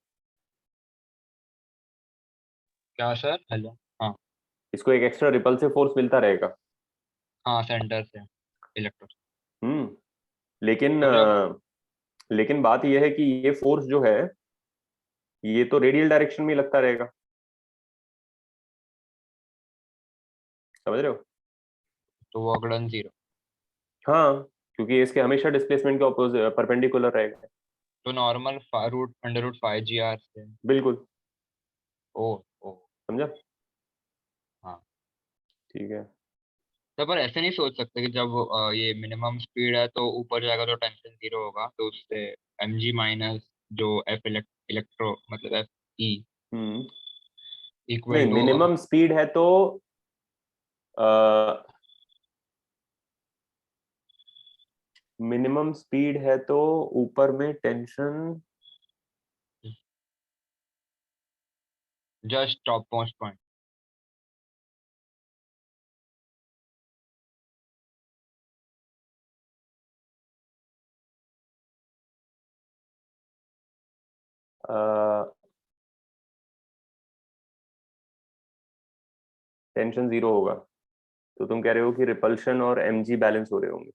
Speaker 5: क्या सर? हेलो। हाँ
Speaker 1: इसको एक एक्स्ट्रा रिपल्सिव फोर्स मिलता रहेगा।
Speaker 5: हाँ, सेंटर से इलेक्ट्रो।
Speaker 1: लेकिन
Speaker 5: तो जब
Speaker 1: लेकिन बात यह है कि ये फोर्स जो है ये तो रेडियल डायरेक्शन में ही लगता रहेगा, समझ रहे हो?
Speaker 5: तो वो अगड़न 0।
Speaker 1: हाँ, क्योंकि इसके हमेशा डिस्प्लेसमेंट के ऑपोजिट परपेंडिकुलर रहेगा।
Speaker 5: तो normal root under root 5 GR से।
Speaker 1: बिल्कुल,
Speaker 5: ओ ओ।
Speaker 1: समझा?
Speaker 5: हाँ।
Speaker 1: ठीक है।
Speaker 5: तो पर ऐसे नहीं सोच सकते कि जब ये मिनिमम स्पीड है तो ऊपर जाएगा तो टेंशन 0 होगा, तो उससे mg माइनस जो एफ इलेक्ट्रो मतलब एफ ई
Speaker 1: हम्म
Speaker 5: इक्वल
Speaker 1: नहीं,
Speaker 5: टू।
Speaker 1: मिनिमम स्पीड है तो मिनिमम स्पीड है तो ऊपर में tension
Speaker 5: just top most point.
Speaker 1: Tension 0 होगा, तो तुम कह रहे हो कि रिपल्शन और mg बैलेंस हो रहे होंगे।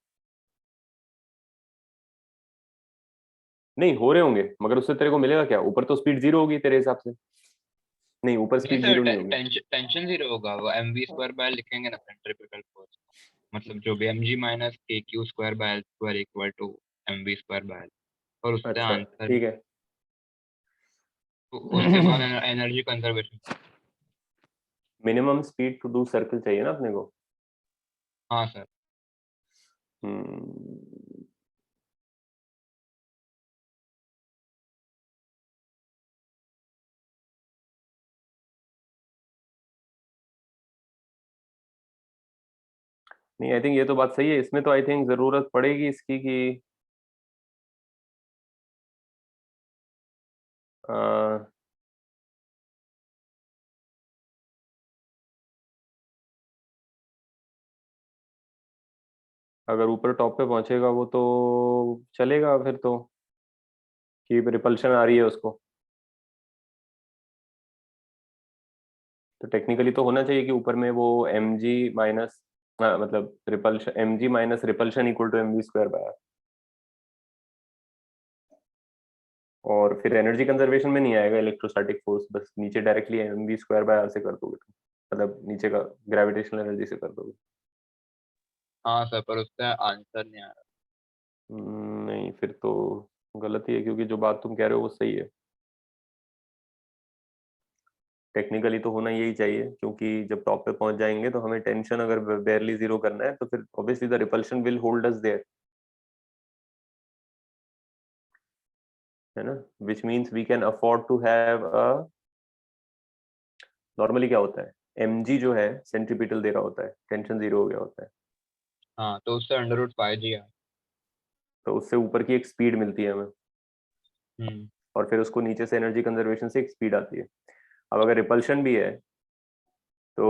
Speaker 1: नहीं हो रहे होंगे, मगर उससे तेरे को मिलेगा क्या? ऊपर तो स्पीड 0 होगी तेरे हिसाब से। नहीं, ऊपर
Speaker 5: नहीं
Speaker 1: स्पीड
Speaker 5: सर,
Speaker 1: 0 नहीं होगी।
Speaker 5: टेंशन 0 होगा, वो mv² लिखेंगे ना सेंट्रीपिटल फोर्स। मतलब जो भी mg minus K Q square by L square equal to mv² by L. और उससे
Speaker 1: अच्छा
Speaker 5: आंसर
Speaker 1: ठीक है।
Speaker 5: उसके बाद energy conservation.
Speaker 1: Minimum speed to do circle चाहिए ना अपने को।
Speaker 5: हाँ सर।
Speaker 1: हम्म, नहीं आई थिंक ये तो बात सही है, इसमें तो आई थिंक जरूरत पड़ेगी इसकी कि अ, अगर ऊपर टॉप पे पहुंचेगा वो तो चलेगा फिर तो, कि रिपल्शन आ रही है उसको, तो टेक्निकली तो होना चाहिए कि ऊपर में वो mg माइनस मतलब repulsion mg minus repulsion equal to mv square by R. और फिर एनर्जी कंजर्वेशन में नहीं आएगा इलेक्ट्रोस्टैटिक फोर्स, बस नीचे directly mv square by R से कर दोगे तुम, मतलब नीचे का ग्रेविटेशनल एनर्जी से कर दोगे।
Speaker 5: हाँ सर, पर उसका आंसर नहीं आ रहा।
Speaker 1: नहीं फिर तो गलत ही है, क्योंकि जो बात तुम कह रहे हो वो सही है। टेक्निकली तो होना यही चाहिए, क्योंकि जब टॉप पे पहुंच जाएंगे तो हमें टेंशन अगर बेयरली 0 करना है तो फिर obviously the repulsion will hold us there, है ना? Which means we can afford to have a, normally क्या होता है mg जो है सेंट्रीपिटल दे रहा होता है, टेंशन 0 हो गया होता है,
Speaker 5: हाँ, तो उससे अंडर रूट 5 GR।
Speaker 1: तो उससे ऊपर की एक स्पीड मिलती है हमें,
Speaker 5: हम्म।
Speaker 1: और फिर उसको नीचे से एनर्जी कंजर्वेशन से एक स्पीड आती है। अब अगर रिपल्शन भी है तो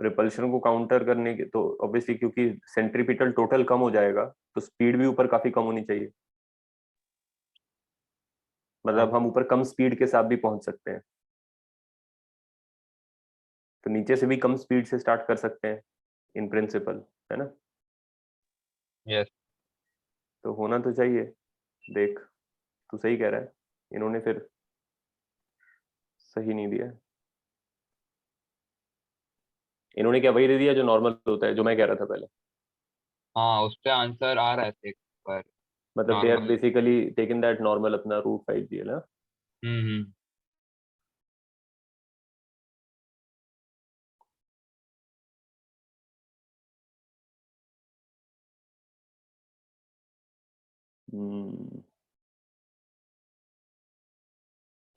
Speaker 1: रिपल्शन को काउंटर करने के तो ऑब्वियसली क्योंकि सेंट्रीपिटल टोटल कम हो जाएगा तो स्पीड भी ऊपर काफी कम होनी चाहिए, मतलब
Speaker 5: हाँ।
Speaker 1: हम ऊपर कम स्पीड के साथ भी पहुंच सकते हैं, तो नीचे से भी कम स्पीड से स्टार्ट कर सकते हैं इन प्रिंसिपल, है ना?
Speaker 5: यस।
Speaker 1: तो होना तो चाहिए। देख, तू सही कह रहा है, इन्होंने फिर सही नहीं दिया। इन्होंने क्या वही दे दिया जो नॉर्मल होता है, जो मैं कह रहा था पहले,
Speaker 5: हाँ, उससे आंसर आ रहे थे पर
Speaker 1: मतलब they have
Speaker 5: normal.
Speaker 1: Basically taken that normal अपना √5 दिया ना।
Speaker 5: हम्म।
Speaker 1: हम्म,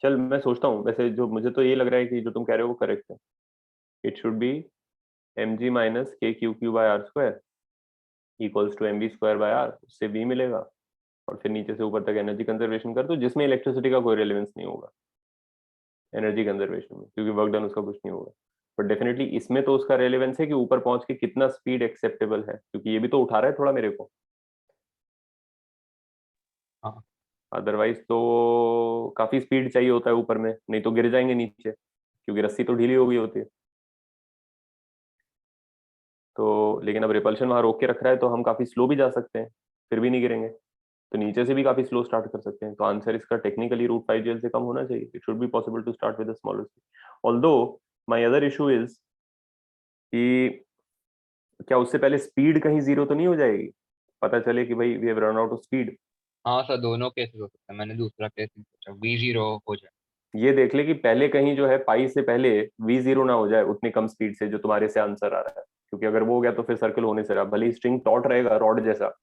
Speaker 1: चल मैं सोचता हूँ, वैसे जो मुझे तो ये लग रहा है कि जो तुम कह रहे हो वो करेक्ट है। It should be mg minus K Q Q by R square equals to mv square by R, उससे b मिलेगा, और फिर नीचे से ऊपर तक एनर्जी कंजर्वेशन कर दो जिसमें इलेक्ट्रिसिटी का कोई रेलेवेंस नहीं होगा एनर्जी कंजर्वेशन में, क्योंकि वर्क डन उसका कुछ नहीं होगा। बट डेफिनेटली इसमें तो उसका रेलेवेंस है कि ऊपर पहुंच के कितना स्पीड एक्सेप्टेबल है, क्योंकि ये भी तो उठा रहा है थोड़ा मेरे को।
Speaker 5: हाँ।
Speaker 1: अदरवाइज तो काफी स्पीड चाहिए होता है ऊपर में, नहीं तो गिर जाएंगे नीचे, क्योंकि रस्सी तो ढीली हो गई होती है। तो लेकिन अब रिपल्शन वहां रोक के रख रहा है, तो हम काफी स्लो भी जा सकते हैं, फिर भी नहीं गिरेंगे। तो नीचे से भी काफी स्लो स्टार्ट कर सकते हैं। तो आंसर इसका टेक्निकली रूट 5 जेल से कम होना चाहिए। It should be possible to start with a smaller speed. Although my other issue is कि क्या उससे पहले स्पीड कहीं जीरो तो नहीं हो जाएगी, पता चले कि भाई we have run out of speed.
Speaker 5: हाँ सर, दोनों केसेस हो सकते हैं, मैंने दूसरा केस नहीं सोचा, V0 हो जाए।
Speaker 1: ये देख ले कि पहले कहीं जो है पाई से पहले V0 ना हो जाए उतनी कम स्पीड से जो तुम्हारे से आंसर आ रहा है, क्योंकि अगर वो हो गया तो फिर सर्कल होने से रहा, भले ही स्ट्रिंग टॉट रहेगा रॉड जैसा,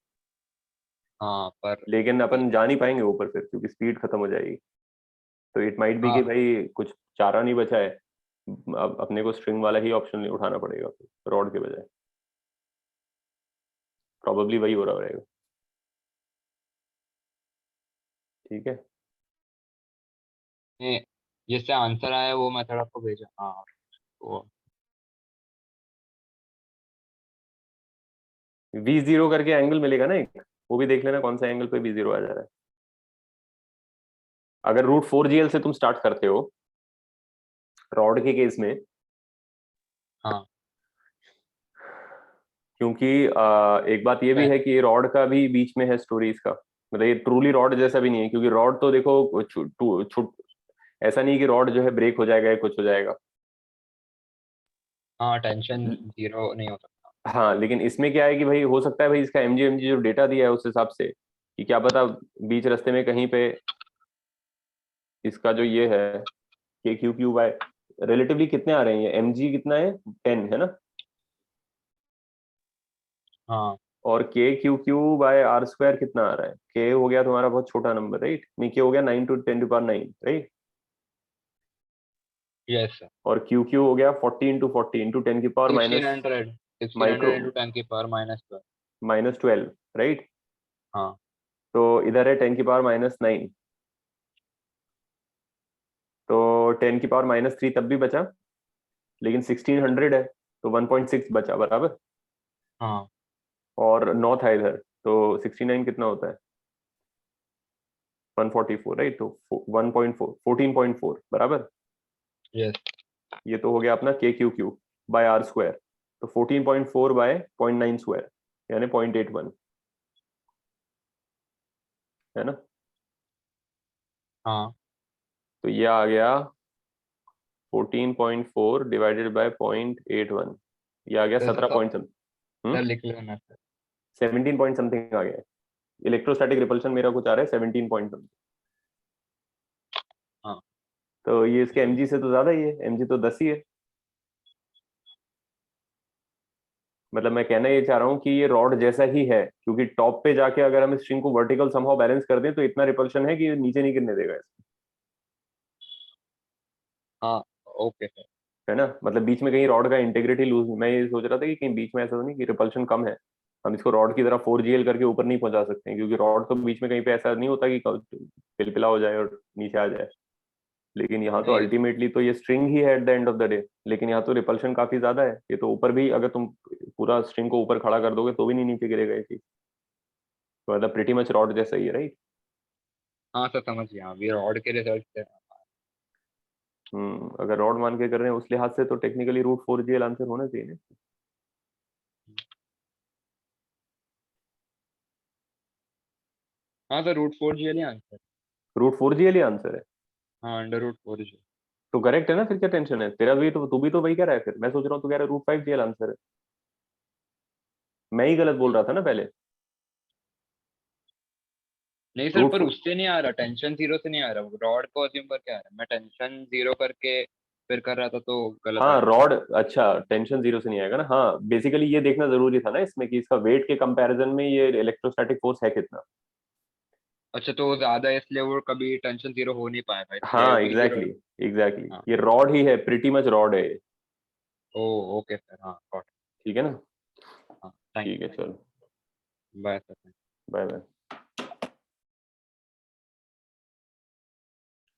Speaker 5: हाँ पर
Speaker 1: लेकिन अपन जा नहीं पाएंगे ऊपर फिर, क्योंकि स्पीड खत्म हो जाएगी। तो इट माइट बी कि
Speaker 5: हाँ
Speaker 1: भाई कुछ चारा नहीं बचा है, अब अपने को स्ट्रिंग वाला ही ऑप्शन उठाना पड़ेगा रॉड के बजाय। प्रॉबेबली वही हो रहा रहेगा। ठीक है।
Speaker 5: ये जिससे आंसर आया वो मेथड आपको भेजा। हाँ वो
Speaker 1: V0 करके एंगल मिलेगा ना एक, वो भी देख लेना कौन सा एंगल पे V0 आ जा रहा है। अगर रूट 4GL से तुम स्टार्ट करते हो रॉड के केस में,
Speaker 5: हाँ
Speaker 1: क्योंकि एक बात ये भी है कि रॉड का भी बीच में है स्टोरीज का, मतलब ये ट्रूली रॉड जैसा भी नहीं है, क्योंकि रॉड तो देखो ऐसा नहीं कि रॉड जो है ब्रेक हो जाएगा या कुछ हो जाएगा।
Speaker 5: हाँ, टेंशन जीरो नहीं हो सकता।
Speaker 1: हाँ, लेकिन इसमें क्या है कि भाई हो सकता है भाई इसका एमजी जो डेटा दिया है उस हिसाब से, कि क्या पता बीच रास्ते में कहीं पे इसका जो ये है के क्यू क्यू बाय रिलेटिवली कितने आ रहे हैं, ये एमजी कितना है 10 है ना,
Speaker 5: हाँ
Speaker 1: और K Q Q by R square कितना आ रहा है, के हो गया तुम्हारा बहुत छोटा नंबर राइट, नहीं के हो गया 9 to 10 to power 9 right,
Speaker 5: yes sir.
Speaker 1: और क्यू क्यू हो गया 40 into 40 into 10 की पावर
Speaker 5: 1600
Speaker 1: माइक्रो
Speaker 5: 1600 into 10 की पावर -12।
Speaker 1: -12 राइट।
Speaker 5: हाँ
Speaker 1: तो इधर है 10 की पावर -9, तो 10 की पावर -3 तब भी बचा, लेकिन 1600 है तो 1.6 बचा बराबर,
Speaker 5: हाँ
Speaker 1: और 9 था इधर, तो 69 कितना होता है 144 राइट, तो 1.4 14.4 बराबर।
Speaker 5: यस।
Speaker 1: ये तो हो गया अपना K Q Q by R square, तो 14.4 बाय 0.9 स्क्वायर यानी 0.81 है ना।
Speaker 5: हाँ
Speaker 1: तो ये आ गया 14.4 डिवाइडेड बाय 0.81, ये आ गया
Speaker 5: सर
Speaker 1: 17 पॉइंट
Speaker 5: सर लिख लेना सर।
Speaker 1: 17 पॉइंट समथिंग आ गया। इलेक्ट्रोस्टैटिक रिपल्शन मेरा कुछ आ रहा है 17 पॉइंट समथिंग।
Speaker 5: हाँ
Speaker 1: तो ये इसके एमजी से तो ज्यादा ही है, एमजी तो 10 ही है। मतलब मैं कहना ये चाह रहा हूँ कि ये रॉड जैसा ही है, क्योंकि टॉप पे जाके अगर हम स्ट्रिंग को वर्टिकल समहाउ बैलेंस कर दें तो इतना रिपल्शन है कि नीचे नहीं गिरने देगा इसको,
Speaker 5: हाँ ओके सर।
Speaker 1: है ना। मतलब बीच में कहीं रॉड का इंटीग्रिटी लूज, मैं ये सोच रहा था कि कहीं बीच में ऐसा तो नहीं कि रिपल्शन कम है, हम इसको रॉड की तरह 4GL करके ऊपर नहीं पहुंचा सकते हैं, क्योंकि रॉड तो बीच में कहीं पे ऐसा नहीं होता कि पिलपिला हो जाए और नीचे आ जाए। लेकिन यहाँ तो
Speaker 5: नहीं
Speaker 1: अल्टीमेटली तो ये स्ट्रिंग ही है at the end of the day, लेकिन यहाँ तो रिपल्शन काफी ज्यादा है। ये तो ऊपर भी अगर तुम पूरा स्ट्रिंग को ऊपर खड़ा कर दोगे तो भी नहीं नीचे गिरेगा ये चीज, तो मतलब प्रीटी मच रॉड जैसा ही है राइट।
Speaker 5: हाँ सर, समझ गया, अभी रॉड के रिजल्ट से।
Speaker 1: अगर रॉड मान के कर रहे हैं उस लिहाज से तो टेक्निकली रूट 4GL आंसर होना चाहिए ना।
Speaker 5: हाँ सर, √4GL ही आंसर।
Speaker 1: रूट 4GL ही आंसर है,
Speaker 5: हाँ, √4GL।
Speaker 1: तो करेक्ट है ना, फिर क्या टेंशन है तेरा भी, तो तू भी तो वही कह रहा है, फिर मैं सोच रहा हूँ तू कह रहा है रूट 5GL आंसर है, मैं ही गलत बोल रहा था ना पहले।
Speaker 5: नहीं सर,
Speaker 1: रूट
Speaker 5: पर उससे नहीं आ रहा, टेंशन जीरो से नहीं आ रहा, रॉड को अज्यूम करके आ रहा है। मैं टेंशन जीरो करके फिर कर रहा था तो गलत आ
Speaker 1: हाँ
Speaker 5: रहा
Speaker 1: रॉड, अच्छा टेंशन जीरो से नहीं आएगा ना। हाँ बेसिकली ये देखना जरूरी था ना इसमें कि इसका वेट के कंपैरिजन में ये इलेक्ट्रोस्टैटिक फोर्स है कितना।
Speaker 5: था। अच्छा, तो वो ज्यादा है इसलिए वो कभी टेंशन जीरो हो नहीं पाएगा, इसलिए
Speaker 1: हाँ
Speaker 5: V0।
Speaker 1: एग्जैक्टली एग्जैक्टली,
Speaker 5: हाँ।
Speaker 1: ये रॉड ही है, प्रिटी मच रॉड है ये।
Speaker 5: Oh okay sir. हाँ गॉट।
Speaker 1: ठीक है ना।
Speaker 5: हाँ थैंक
Speaker 1: ठीक है चलो,
Speaker 5: you. Bye sir.
Speaker 1: Bye bye.